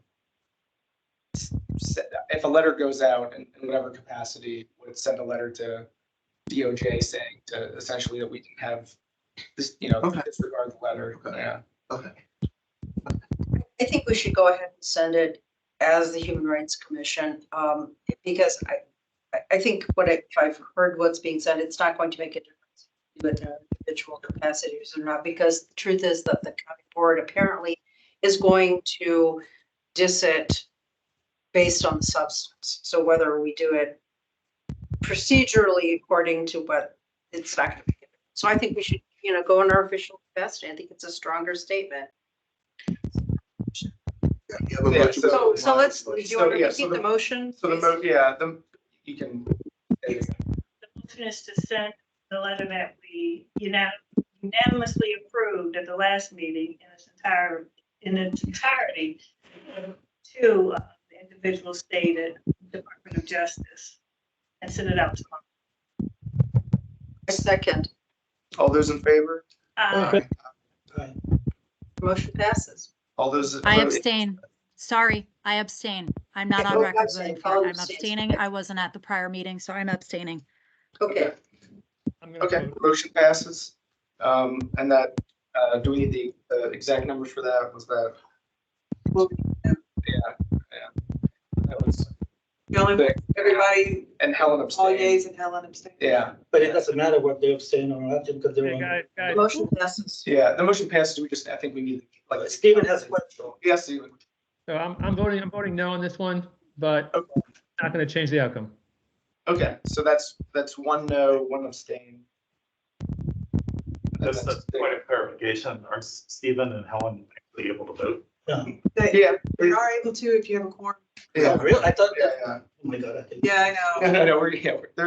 Speaker 1: if a letter goes out in whatever capacity, would send a letter to DOJ saying to essentially that we can have this,
Speaker 10: Okay.
Speaker 1: disregard the letter.
Speaker 10: Okay.
Speaker 1: Yeah.
Speaker 10: Okay.
Speaker 9: I think we should go ahead and send it as the Human Rights Commission, because I think if I've heard what's being said, it's not going to make a difference with individual capacities or not, because the truth is that the county board apparently is going to dis it based on the substance. So whether we do it procedurally according to what it's not going to be. So I think we should, go in our official capacity. I think it's a stronger statement.
Speaker 10: Yeah, you have a
Speaker 1: Yeah,
Speaker 10: motion.
Speaker 9: So let's, do you want to
Speaker 1: yeah,
Speaker 9: repeat the motion?
Speaker 1: So you can.
Speaker 6: The motion is to send the letter that we unanimously approved at the last meeting in its entirety to the individual stated Department of Justice, and send it out tomorrow.
Speaker 9: A second.
Speaker 1: All those in favor?
Speaker 6: Um,
Speaker 9: Motion passes.
Speaker 1: All those.
Speaker 5: I abstain. Sorry, I abstain. I'm not on
Speaker 9: Oh,
Speaker 5: record
Speaker 9: abstain.
Speaker 5: voting for it. I'm
Speaker 9: Abstain.
Speaker 5: abstaining. I wasn't at the prior meeting, so I'm abstaining.
Speaker 9: Okay.
Speaker 1: Okay, motion passes. And that, do we need the exact numbers for that? Was that? Yeah. That was,
Speaker 4: The only, everybody,
Speaker 1: and Helen
Speaker 4: all
Speaker 1: abstained.
Speaker 4: yeas and Helen abstained.
Speaker 1: Yeah,
Speaker 8: But it doesn't matter what they abstain or not, because they're on.
Speaker 9: The motion passes.
Speaker 1: yeah, the motion passes. I think we need, like.
Speaker 8: Stephen has a question.
Speaker 1: Yes, Stephen.
Speaker 7: So I'm voting no on this one, but
Speaker 1: Okay.
Speaker 7: not going to change the outcome.
Speaker 1: Okay, so that's one no, one abstain. And
Speaker 3: Just a
Speaker 1: that's-
Speaker 3: point of clarification, are Stephen and Helen actually able to vote?
Speaker 1: Yeah,
Speaker 4: We are able to if you have a quorum.
Speaker 1: yeah,
Speaker 8: Really? I thought
Speaker 1: yeah,
Speaker 8: that,
Speaker 1: yeah.
Speaker 8: oh my God, I think.
Speaker 4: Yeah, I know.
Speaker 1: No,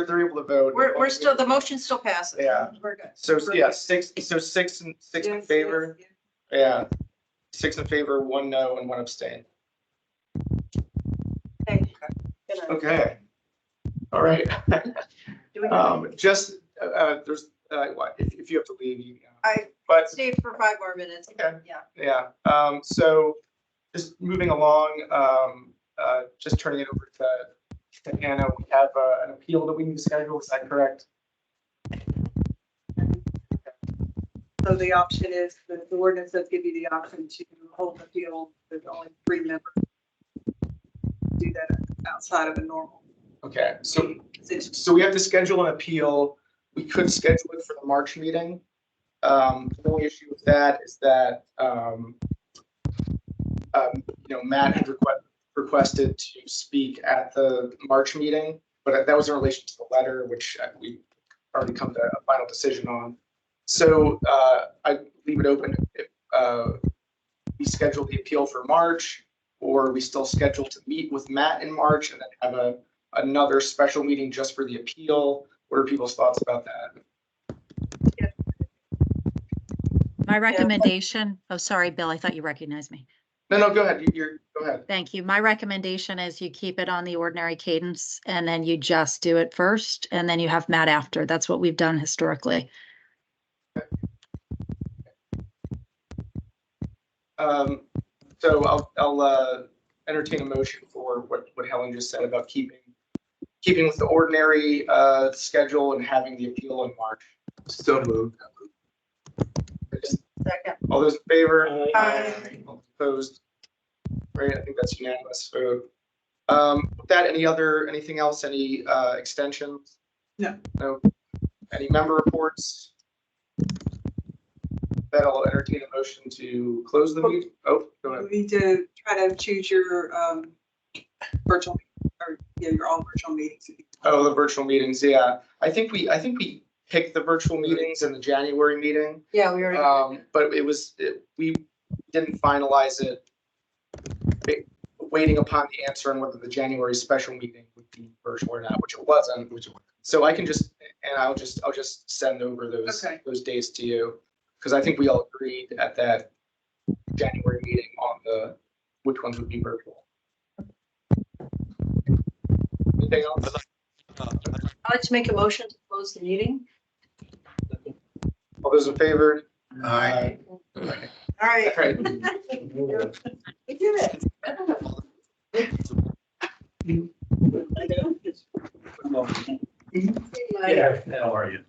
Speaker 1: they're able to vote.
Speaker 9: We're still, the motion still passes.
Speaker 1: Yeah.
Speaker 9: We're good.
Speaker 1: So, yeah, six in
Speaker 4: Yes,
Speaker 1: favor.
Speaker 4: yes,
Speaker 1: Yeah, 6 in favor, 1 no, and 1 abstain.
Speaker 9: Okay. Good night.
Speaker 1: Okay. All right.
Speaker 9: Do we-
Speaker 1: Just, there's, what, if you have to leave, you.
Speaker 9: I
Speaker 1: But,
Speaker 9: stayed for 5 more minutes.
Speaker 1: Okay.
Speaker 9: Yeah.
Speaker 1: yeah, so just moving along, just turning it over to Anna, we have an appeal that we need to schedule, is that correct?
Speaker 4: So the option is, the ordinance does give you the option to hold appeal with only 3 members. Do that outside of a normal.
Speaker 1: Okay, so
Speaker 4: position.
Speaker 1: So we have to schedule an appeal. We could schedule it for the March meeting. The only issue with that is that, Matt had requested to speak at the March meeting, but that was in relation to the letter, which we already come to a final decision on. So I leave it open if we schedule the appeal for March, or we still schedule to meet with Matt in March and then have another special meeting just for the appeal. What are people's thoughts about that?
Speaker 5: My recommendation, oh, sorry, Bill, I thought you recognized me.
Speaker 1: No, go ahead. Go ahead.
Speaker 5: Thank you. My recommendation is you keep it on the ordinary cadence and then you just do it first and then you have Matt after. That's what we've done historically.
Speaker 1: So I'll entertain a motion for what Helen just said about keeping with the ordinary schedule and having the appeal in March.
Speaker 10: So moved.
Speaker 9: Second.
Speaker 1: All those in favor?
Speaker 4: Aye.
Speaker 1: All opposed? Great, I think that's unanimous vote. With that, anything else, any extensions?
Speaker 4: No.
Speaker 1: No. Any member reports? That I'll entertain a motion to close the meeting. Oh, go ahead.
Speaker 4: We need to try to choose your virtual, or yeah, your all virtual meetings.
Speaker 1: Oh, the virtual meetings, yeah. I think we picked the virtual meetings in the January meeting.
Speaker 9: Yeah, we already.
Speaker 1: But we didn't finalize it. Waiting upon the answer on whether the January special meeting would be virtual or not, which it wasn't. So I can I'll just send over those dates to you. Because I think we all agreed at that January meeting on which ones would be virtual. Anything else?
Speaker 9: I'd like to make a motion to close the meeting.
Speaker 1: All those in favor?
Speaker 10: Aye.
Speaker 9: All right.
Speaker 1: All right.
Speaker 9: We did it.
Speaker 3: Yeah, how are you?